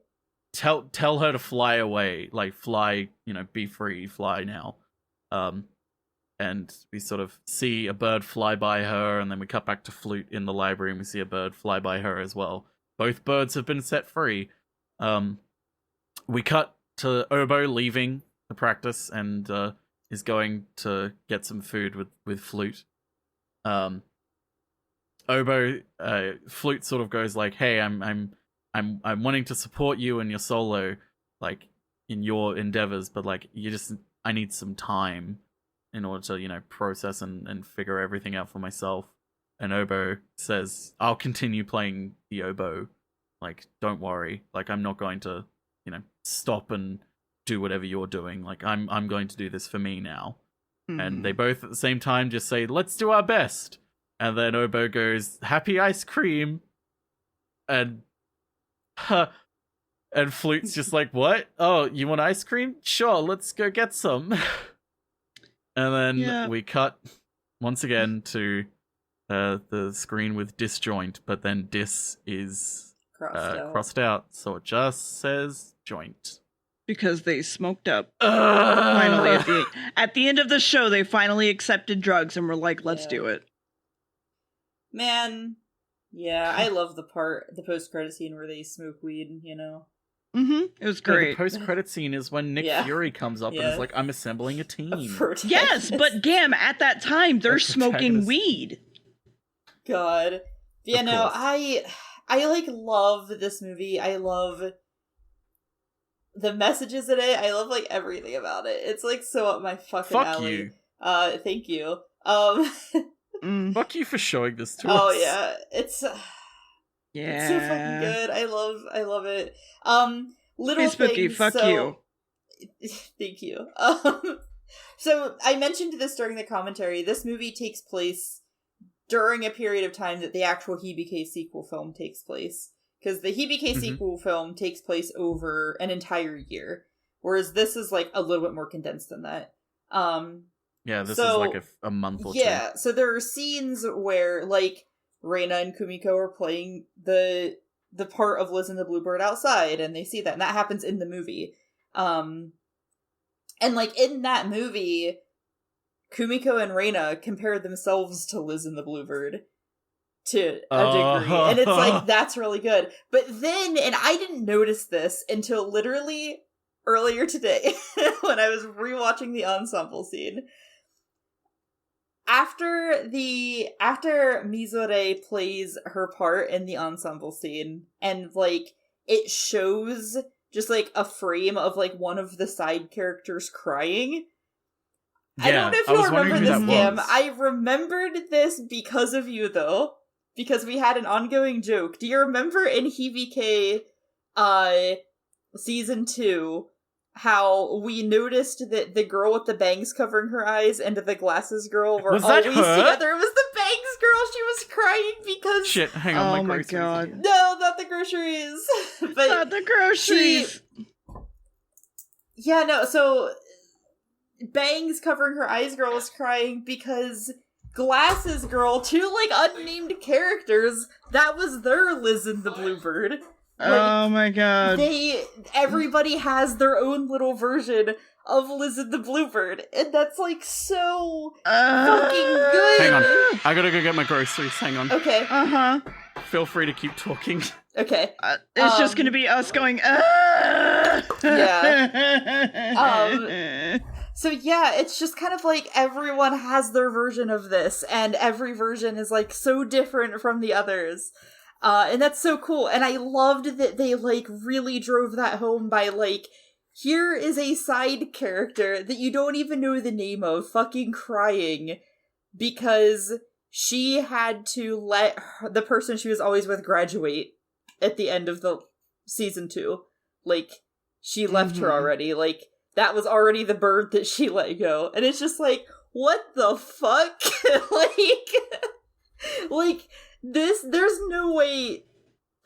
Tell her to fly away. Like, fly, be free, fly now. And we sort of see a bird fly by her, and then we cut back to Flute in the library, and we see a bird fly by her as well. Both birds have been set free. We cut to Obo leaving the practice, and is going to get some food with Flute. Obo, Flute sort of goes like, "Hey, I'm wanting to support you in your solo, like in your endeavors, but like I need some time in order to process and figure everything out for myself." And Obo says, "I'll continue playing the oboe. Like, don't worry. Like, I'm not going to stop and do whatever you're doing. Like, I'm going to do this for me now." Mm-hmm. And they both at the same time just say, "Let's do our best." And then Obo goes, "Happy ice cream." And and Flute's just like, "What? Oh, you want ice cream? Sure, let's go get some." And then we cut once again to the screen with disjoint, but then dis is crossed out, so it just says joint. Because they smoked up. Finally, at the end of the show, they finally accepted drugs and were like, "Let's do it." Man, yeah, I love the post-credit scene where they smoke weed, Mm-hmm. It was great. The post-credit scene is when Nick Fury comes up and is like, "I'm assembling a team." Yes, but Gam, at that time, they're smoking weed. God. Yeah, no, I like love this movie. I love the messages in it. I love like everything about it. It's like so up my fucking alley. You. Thank you. Fuck you for showing this to us. Oh yeah, it's so fucking good. I love it. Little spooky, things. Fuck you. Thank you. So I mentioned this during the commentary. This movie takes place during a period of time that the actual Hibike sequel film takes place. Because the Hibike sequel film takes place over an entire year, whereas this is like a little bit more condensed than that. Yeah, this is like a month or two. Yeah, so there are scenes where like Reina and Kumiko are playing the part of Liz and the Bluebird outside, and they see that, and that happens in the movie. And like in that movie, Kumiko and Reina compare themselves to Liz and the Bluebird to a degree, and it's like, that's really good. But then, and I didn't notice this until literally earlier today when I was rewatching the ensemble scene. After Mizore plays her part in the ensemble scene, and like it shows just like a frame of like one of the side characters crying. Yeah, I don't know if you remember this, Gam. was. I remembered this because of you, though, because we had an ongoing joke. Do you remember in Hibike season 2 how we noticed that the girl with the bangs covering her eyes and the glasses girl were Was always that her? together? It was the bangs girl. She was crying because... Shit, hang on, Oh my groceries God. again. No, not the groceries. But Not the groceries. yeah, no, so bangs covering her eyes girl was crying because glasses girl, two like unnamed characters, that was their Liz and the Bluebird. Oh my God. Everybody has their own little version of Liz and the Bluebird, and that's like so fucking good. Hang on, I gotta go get my groceries. Hang on. Okay. Feel free to keep talking. Okay. It's just gonna be us going, Yeah. So yeah, it's just kind of like everyone has their version of this, and every version is like so different from the others. And that's so cool. And I loved that they like really drove that home by like, here is a side character that you don't even know the name of fucking crying because she had to let the person she was always with graduate at the end of the season 2. Like, she left her already. Like, that was already the bird that she let go. And it's just like, what the fuck? like, this, there's no way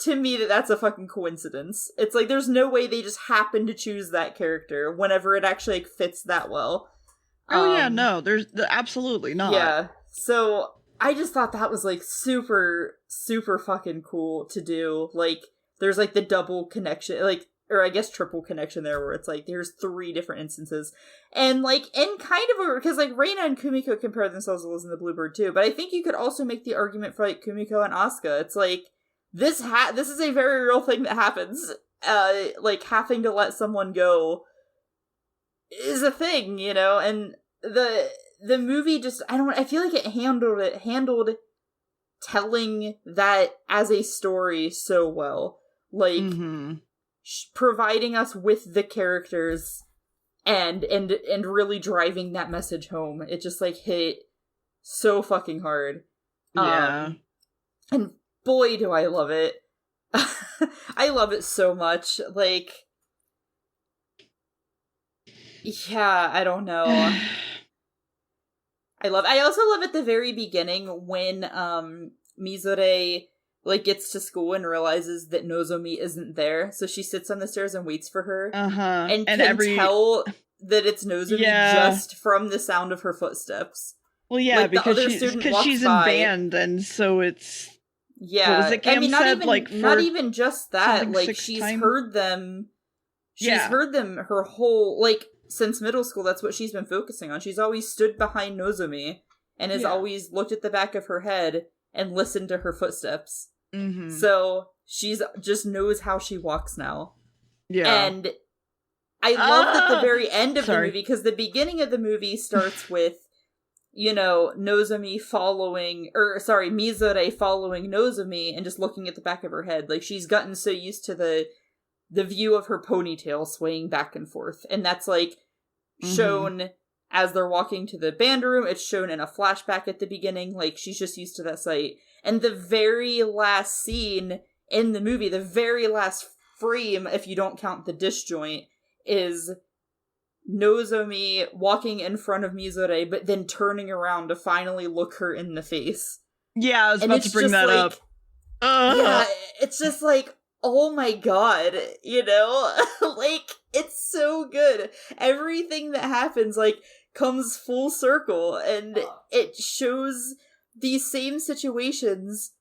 to me that that's a fucking coincidence. It's like, there's no way they just happened to choose that character whenever it actually like, fits that well. Oh yeah, no, there's absolutely not. Yeah, so I just thought that was like super, super fucking cool to do. Like, there's like the double connection, like, or I guess triple connection there, where it's like there's 3 different instances, and like in kind of a, because like Reina and Kumiko compare themselves to Liz and the Bluebird too, but I think you could also make the argument for like Kumiko and Asuka. It's like this is a very real thing that happens. Like having to let someone go is a thing, you know, and the movie just I feel like it handled telling that as a story so well, like. Providing us with the characters and really driving that message home. It just like hit so fucking hard. Yeah. And boy do I love it. I love it so much. Like, yeah, I don't know. I also love at the very beginning when Mizore like gets to school and realizes that Nozomi isn't there, so she sits on the stairs and waits for her, and can tell that it's Nozomi just from the sound of her footsteps. Well, yeah, like, because she's in band, and so it's what was it, Cam said? Not even just that. Like she's heard them. She's heard them her whole since middle school. That's what she's been focusing on. She's always stood behind Nozomi and has always looked at the back of her head and listened to her footsteps. So she's just knows how she walks now. Yeah. And I love that the very end of the movie, because the beginning of the movie starts with, you know, Mizore following Nozomi and just looking at the back of her head. Like, she's gotten so used to the view of her ponytail swaying back and forth. And that's like shown as they're walking to the band room. It's shown in a flashback at the beginning. Like, she's just used to that sight. And the very last scene in the movie, the very last frame, if you don't count the disjoint, is Nozomi walking in front of Mizore, but then turning around to finally look her in the face. Yeah, I was about to bring that up. Yeah, it's just like, oh my god, you know? Like, it's so good. Everything that happens, like, comes full circle, and it shows these same situations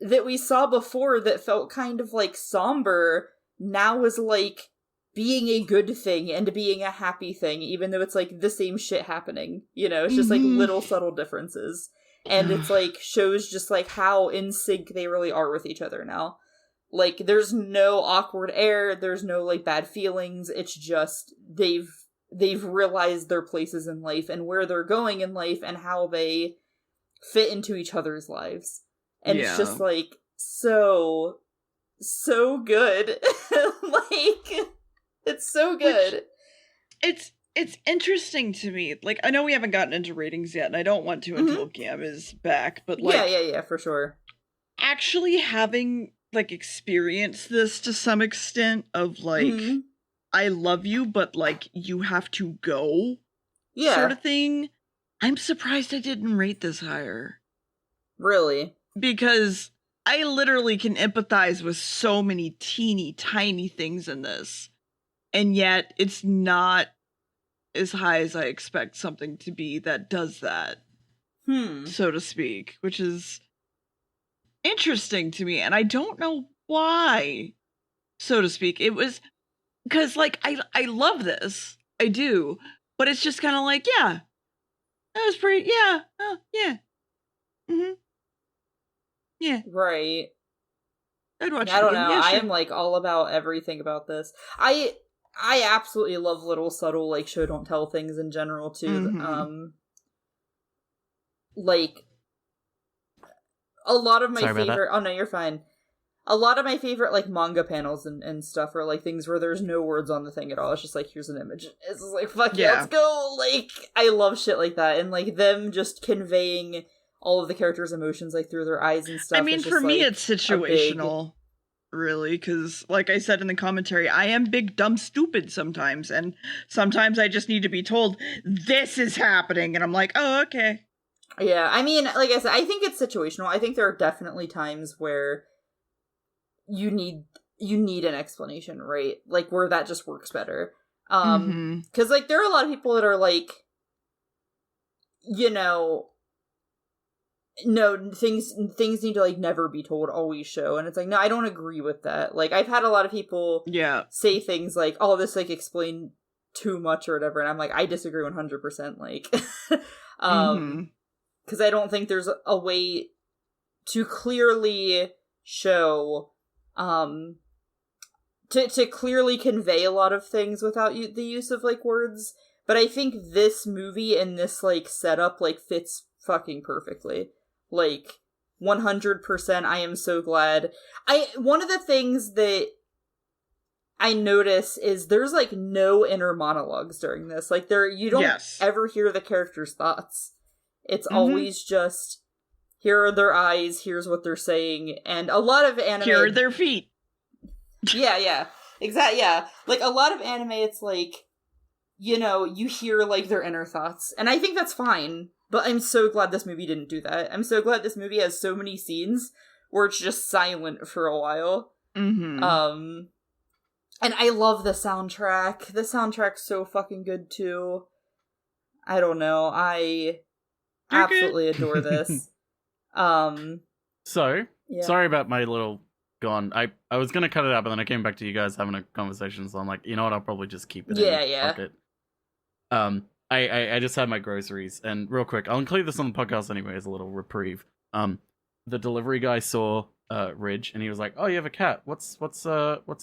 that we saw before that felt kind of, like, somber, now is, like, being a good thing and being a happy thing, even though it's, like, the same shit happening, you know? It's just, like, little subtle differences. And it's, like, shows just, like, how in sync they really are with each other now. Like, there's no awkward air, there's no, like, bad feelings, it's just, they've realized their places in life and where they're going in life and how they fit into each other's lives. And it's just, like, so good. Like, it's so good. It's interesting to me. Like, I know we haven't gotten into ratings yet, and I don't want to until Gam is back, but, like... Yeah, for sure. Actually having, like, experienced this to some extent of, like, I love you, but, like, you have to go sort of thing, I'm surprised I didn't rate this higher. Really? Because I literally can empathize with so many teeny tiny things in this, and yet it's not as high as I expect something to be that does that, so to speak, which is interesting to me, and I don't know why, so to speak. It was because, like, I love this, I do, but it's just kind of like, yeah, that was pretty, yeah, oh, yeah, yeah, right. I'd watch it I don't again. know. Yeah, I sure. am, like, all about everything about this. I absolutely love little subtle, like, show don't tell things in general too. Like, a lot of my favorite... Oh, no, you're fine. A lot of my favorite, like, manga panels and stuff are, like, things where there's no words on the thing at all. It's just, like, here's an image. It's just like, fuck yeah, let's go! Like, I love shit like that. And, like, them just conveying all of the characters' emotions, like, through their eyes and stuff. I mean, just, for me, like, it's situational, really, because, like I said in the commentary, I am big, dumb, stupid sometimes, and sometimes I just need to be told, this is happening, and I'm like, oh, okay. Yeah, I mean, like I said, I think it's situational. I think there are definitely times where you need an explanation, right? Like, where that just works better. Because, like, there are a lot of people that are like, you know, no, things need to, like, never be told, always show. And it's like, no, I don't agree with that. Like, I've had a lot of people say things like, oh, this, like, explained too much or whatever. And I'm like, I disagree 100%. Like, because I don't think there's a way to clearly show, to clearly convey a lot of things without the use of, like, words. But I think this movie and this, like, setup, like, fits fucking perfectly. Like, 100%, I am so glad. One of the things that I notice is there's, like, no inner monologues during this. Like, you don't ever hear the characters' thoughts. It's always just, here are their eyes, here's what they're saying, and a lot of anime... Here are their feet. Yeah. Exactly, yeah. Like, a lot of anime, it's like, you know, you hear, like, their inner thoughts. And I think that's fine. But I'm so glad this movie didn't do that. I'm so glad this movie has so many scenes where it's just silent for a while. And I love the soundtrack. The soundtrack's so fucking good, too. I don't know. I absolutely adore this. Sorry about my little gone. I was gonna cut it out, but then I came back to you guys having a conversation, so I'm like, you know what, I'll probably just keep it in. Fuck it. I just had my groceries, and real quick, I'll include this on the podcast anyway as a little reprieve. The delivery guy saw Ridge, and he was like, "Oh, you have a cat? What's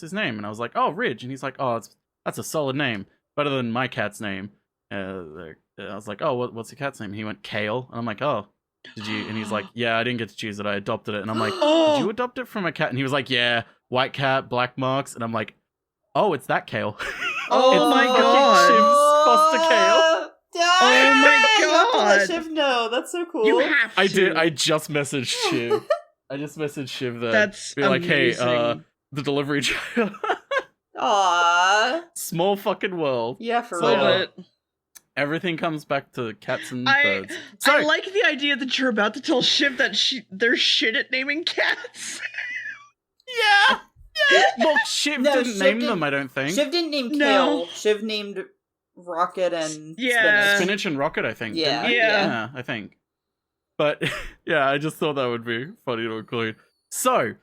his name?" And I was like, "Oh, Ridge." And he's like, "Oh, that's a solid name, better than my cat's name." I was like, "Oh, what's your cat's name?" And he went, "Kale." And I'm like, "Oh, did you?" And he's like, "Yeah, I didn't get to choose it. I adopted it." And I'm like, "Did you adopt it from a cat?" And he was like, "Yeah, white cat, black marks." And I'm like, "Oh, it's that Kale." Oh my god! Shiv's foster Kale. Oh my god! Let Shiv know. That's so cool. You have to. I did. I just messaged Shiv. Shiv that. That's be like, amazing. "Hey, the delivery child." Aww. Small fucking world. Yeah, for So, real. Everything comes back to cats and I birds. Sorry. like the idea that you're about to tell Shiv that they're shit at naming cats. Yeah. Well, Shiv No, didn't Shiv name didn't- them, I don't think. Shiv didn't name No. Kale. Shiv named Rocket and Yeah. Spinach. Spinach and Rocket, I think. Yeah, didn't he? yeah. Yeah, I think. But, yeah, I just thought that would be funny to include. So,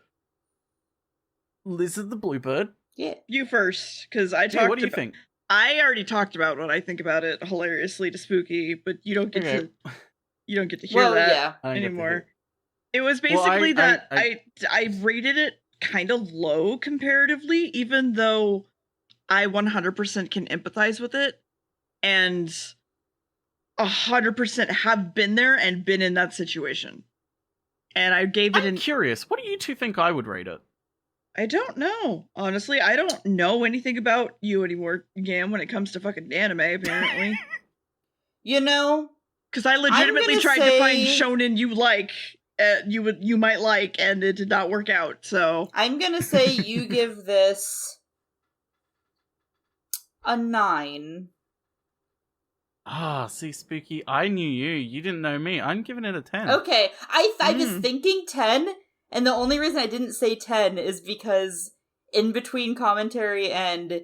Liz is the Bluebird. Yeah. You first, because I Yeah, talked. what do you think? I already talked about what I think about it hilariously to Spooky, but you don't get Okay. to. You don't get to hear Well, that yeah. I don't get to anymore. hear- It was Well, basically that I- I rated it kind of low comparatively, even though I 100% can empathize with it, and 100% have been there and been in that situation. And I gave it I'm an. curious. What do you two think I would rate it? I don't know. Honestly, I don't know anything about you anymore, Gam, when it comes to fucking anime, apparently. You know, Because I legitimately gonna tried to find say- shonen you might like, and it did not work out. So I'm gonna say you give this a 9. Ah, see, Spooky, I knew you. You didn't know me. I'm giving it a 10. Okay, I was Mm. thinking 10, and the only reason I didn't say 10 is because in between commentary and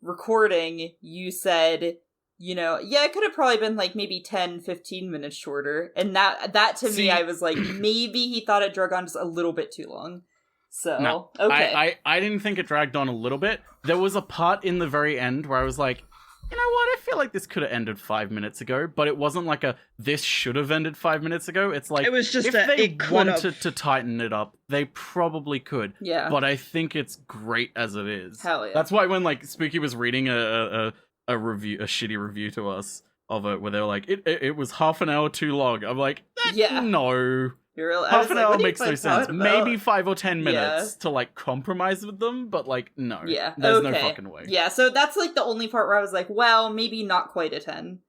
recording, you said, you know, yeah, it could have probably been like maybe 10, 15 minutes shorter. And that to See- me, I was like, maybe he thought it drug on just a little bit too long. So, No, okay. I didn't think it dragged on a little bit. There was a part in the very end where I was like, you know what? I feel like this could have ended 5 minutes ago, but it wasn't like a this should have ended 5 minutes ago. It's like it was just if that they it could wanted have. to tighten it up, they probably could. Yeah. But I think it's great as it is. Hell yeah. That's why when like Spooky was reading a review, a shitty review to us of it, where they were like, it was half an hour too long. I'm like, Yeah. no. I Half was an like, hour what are you makes no guys sense. talking about? Maybe 5 or 10 minutes Yeah. to like compromise with them, but like no. Yeah. There's okay. no fucking way. Yeah, so that's like the only part where I was like, well, maybe not quite a 10.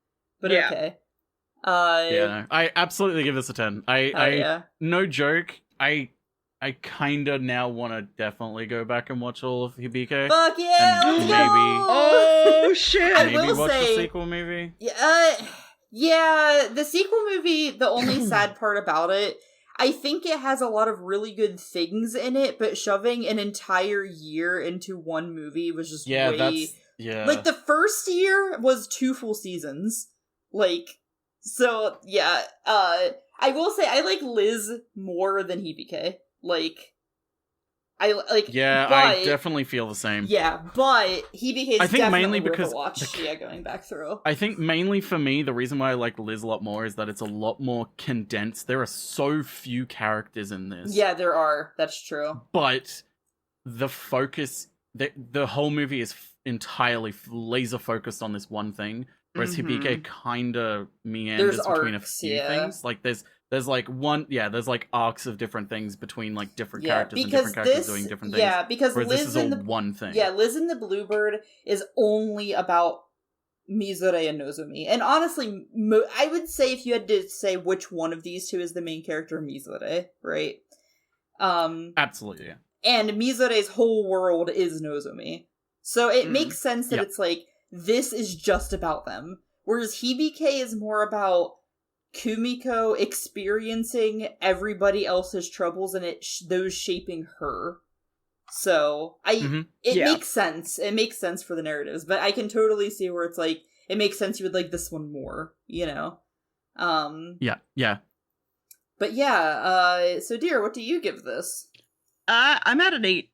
But Yeah. okay. Yeah, no, I absolutely give this a 10. Yeah. No joke. I kinda now want to definitely go back and watch all of Hibike. Fuck yeah, And let's maybe- go! Oh shit! I Maybe will watch say- the sequel movie. Yeah, the sequel movie, the only sad part about it, I think it has a lot of really good things in it, but shoving an entire year into one movie was just Yeah, way... that's yeah. Like, the first year was 2 full seasons. Like, so, yeah. I will say, I like Liz more than Hibike. Like, yeah, but, I definitely feel the same. Yeah, but Hibike is I think definitely mainly worth because a watch. Yeah, going back through. I think mainly for me, the reason why I like Liz a lot more is that it's a lot more condensed. There are so few characters in this. Yeah, there are. That's true. But the focus, the whole movie is entirely laser focused on this one thing, whereas Mhm. Hibike kind of meanders There's between arcs, a few yeah. things. Like there's like there's like arcs of different things between like different Yeah, characters and because different characters this, doing different things. yeah, because Whereas this Liz is in all the one thing. yeah, Liz in the Bluebird is only about Mizore and Nozomi, and honestly, I would say if you had to say which one of these two is the main character, Mizore, right? Absolutely. Yeah. And Mizore's whole world is Nozomi, so it makes sense that Yeah. it's like this is just about them, whereas Hibike is more about Kumiko experiencing everybody else's troubles and those shaping her. So it Yeah. makes sense. It makes sense for the narratives, but I can totally see where it's like it makes sense you would like this one more, you know. Yeah. But yeah, so dear, what do you give this? I'm at an 8.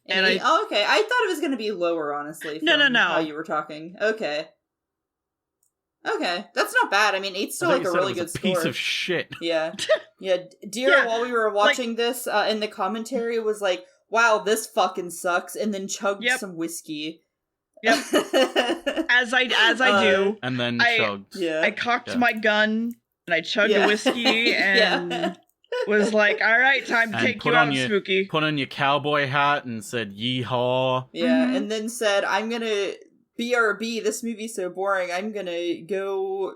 An And eight? Oh, okay. I thought it was going to be lower, honestly. No, from no. How you were talking. Okay, that's not bad. I mean, 8's still I thought like you a said really it good was a score. piece of shit. Yeah. Dear, Yeah, while we were watching this, in the commentary was like, wow, this fucking sucks, and then chugged Yep. some whiskey. Yep. As I do, And then I- chugged. Yeah. I cocked Yeah. my gun and I chugged Yeah. a whiskey and Yeah. was like, "All right, time to And take put you out on of your- Spooky." Put on your cowboy hat and said yeehaw. Yeah, Mhm. and then said, I'm gonna, BRB, this movie's so boring, I'm gonna go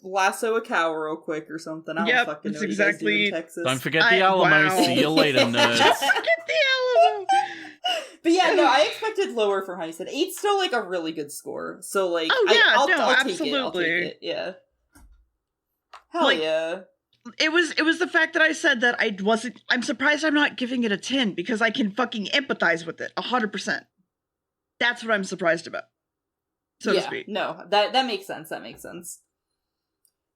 lasso a cow real quick or something. I don't Yep, fucking know that's what you guys do in exactly- Texas. Don't forget the Alamo. wow. See you later, nerds. Get the Alamo. But yeah, no, I expected lower from how you said. 8's still like a really good score. So like, Oh, yeah, I'll no, take it. I'll absolutely. take it. Yeah. Hell Like, yeah. it was the fact that I said that I'm surprised I'm not giving it a 10 because I can fucking empathize with it 100%. That's what I'm surprised about. So to speak. No, that makes sense. That makes sense.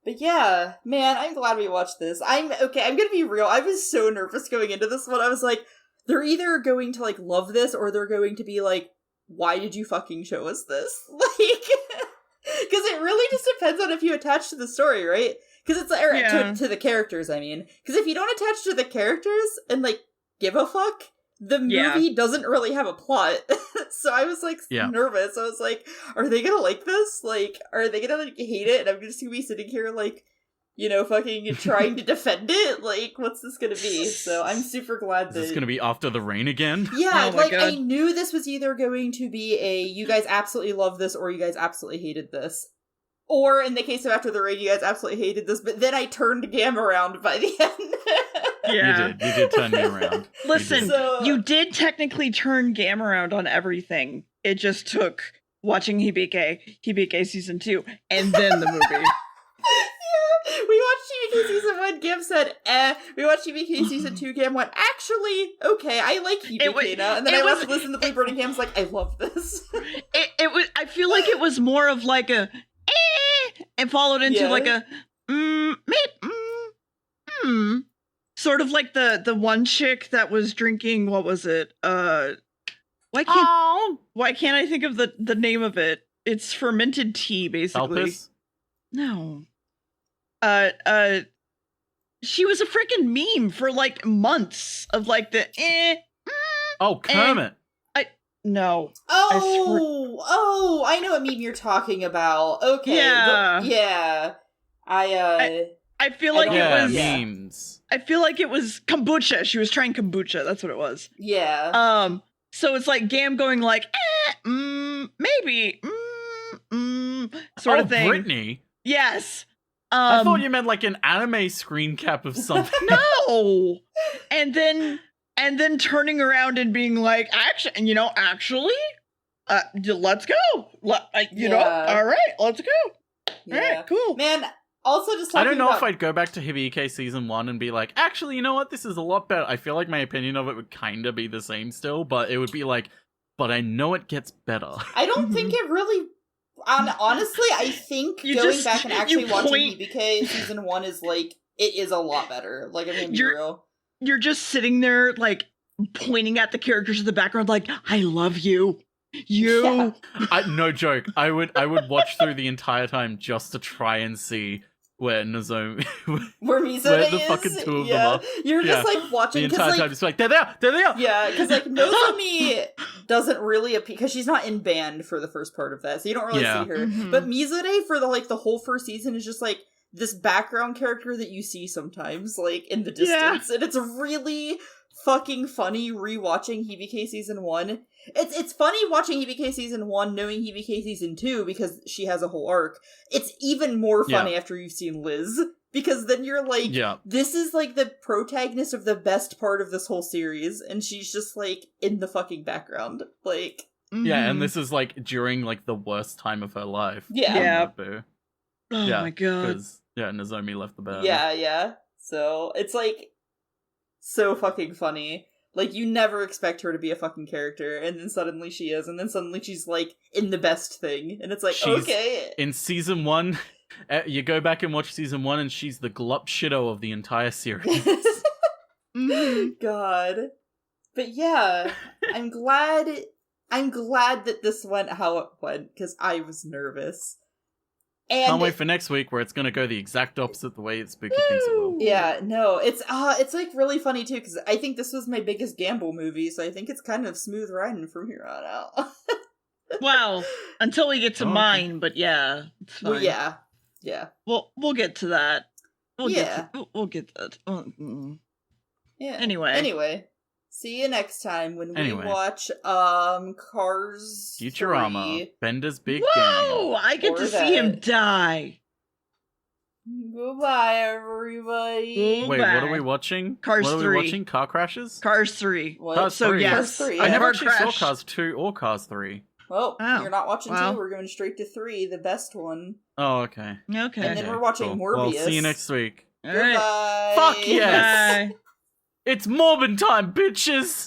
But yeah, man, I'm glad we watched this. I'm gonna be real. I was so nervous going into this one. I was like, they're either going to like love this or they're going to be like, why did you fucking show us this? Like, because it really just depends on if you attach to the story, right? Because it's to the characters, I mean. Because if you don't attach to the characters and like give a fuck, the movie doesn't really have a plot. So I was like nervous. I was like, are they gonna like this? Like, are they gonna like hate it? And I'm just gonna be sitting here like, you know, fucking trying to defend it? Like, what's this gonna be? So I'm super glad that... Is this gonna be After the Rain again? Yeah, like, I knew this was either going to be you guys absolutely love this, or you guys absolutely hated this. Or, in the case of After the Rain, you guys absolutely hated this, but then I turned Gam around by the end. Yeah. You did turn me around. Listen, you did technically turn Gam around on everything. It just took watching Hibike season 2, and then the movie. We watched TBK season 1, Gam said, eh. We watched TBK season 2, Gam went, actually, okay, I like TBK now. And then I went to listen to Play Burning, Gam's like, I love this. I feel like it was more of like a, and followed into like a, sort of like the one chick that was drinking, what was it? Why can't I think of the name of it? It's fermented tea, basically. Elpis? No. She was a freaking meme for like months of like the Oh, Kermit. No. Oh, I know what meme you're talking about. Okay. Yeah. I feel like it was memes. I feel like it was kombucha. She was trying kombucha. That's what it was. Yeah. So it's like Gam going like, maybe, sort of thing. Brittany? Yes. I thought you meant like an anime screen cap of something. No. And then turning around and being like, actually, let's go. All right, let's go. All right, cool. Man, also just I don't know if I'd go back to Hibike season 1 and be like, actually, you know what? This is a lot better. I feel like my opinion of it would kind of be the same still, but it would be like, but I know it gets better. I don't think it really... honestly, I think going back and actually watching Hibike season 1 is like, it is a lot better. Like, I'm gonna be real. You're just sitting there, like, pointing at the characters in the background, like, I love you. You. Yeah. No joke. I would watch through the entire time just to try and see where Nozomi, where Mizune where the fucking two of them are. You're just like watching the entire time. Just like there they are. Yeah, because like Nozomi doesn't really appear because she's not in band for the first part of that, so you don't really see her. Mm-hmm. But Mizune for the whole first season is just like this background character that you see sometimes, like in the distance, and it's really fucking funny rewatching Hibike season 1. It's funny watching Hibike season 1 knowing Hibike season 2 because she has a whole arc. It's even more funny after you've seen Liz, because then you're like, this is like the protagonist of the best part of this whole series, and she's just like in the fucking background, like. Yeah, and this is like during like the worst time of her life. Oh my god. Because Nozomi left the band. Yeah. So it's like so fucking funny. Like, you never expect her to be a fucking character, and then suddenly she is, and then suddenly she's, like, in the best thing, and it's like, okay. In season 1, you go back and watch season 1, and she's the glup shitto of the entire series. God. But yeah, I'm glad that this went how it went, because I was nervous. And can't wait for next week where it's gonna go the exact opposite the way Spooky thinks it will. Yeah, no, it's like really funny too, because I think this was my biggest gamble movie, so I think it's kind of smooth riding from here on out. Well, until we get to mine, but yeah, it's fine. Well, yeah. We'll get to that. We'll get that. Yeah. Anyway. See you next time when we watch Cars Futurama, 3. Bender's Big Whoa! Game. I get to see him die. Goodbye, everybody. Wait, what are we watching? Cars 3. What are we watching? Car crashes? Cars 3. What? Cars 3. Cars 3. I never actually saw Cars 2 or Cars 3. Well, you're not watching 2. We're going straight to 3, the best one. Oh, okay. And then we're watching Morbius. Well, see you next week. All right. Goodbye. Fuck yes. Bye. It's Morbin time, bitches!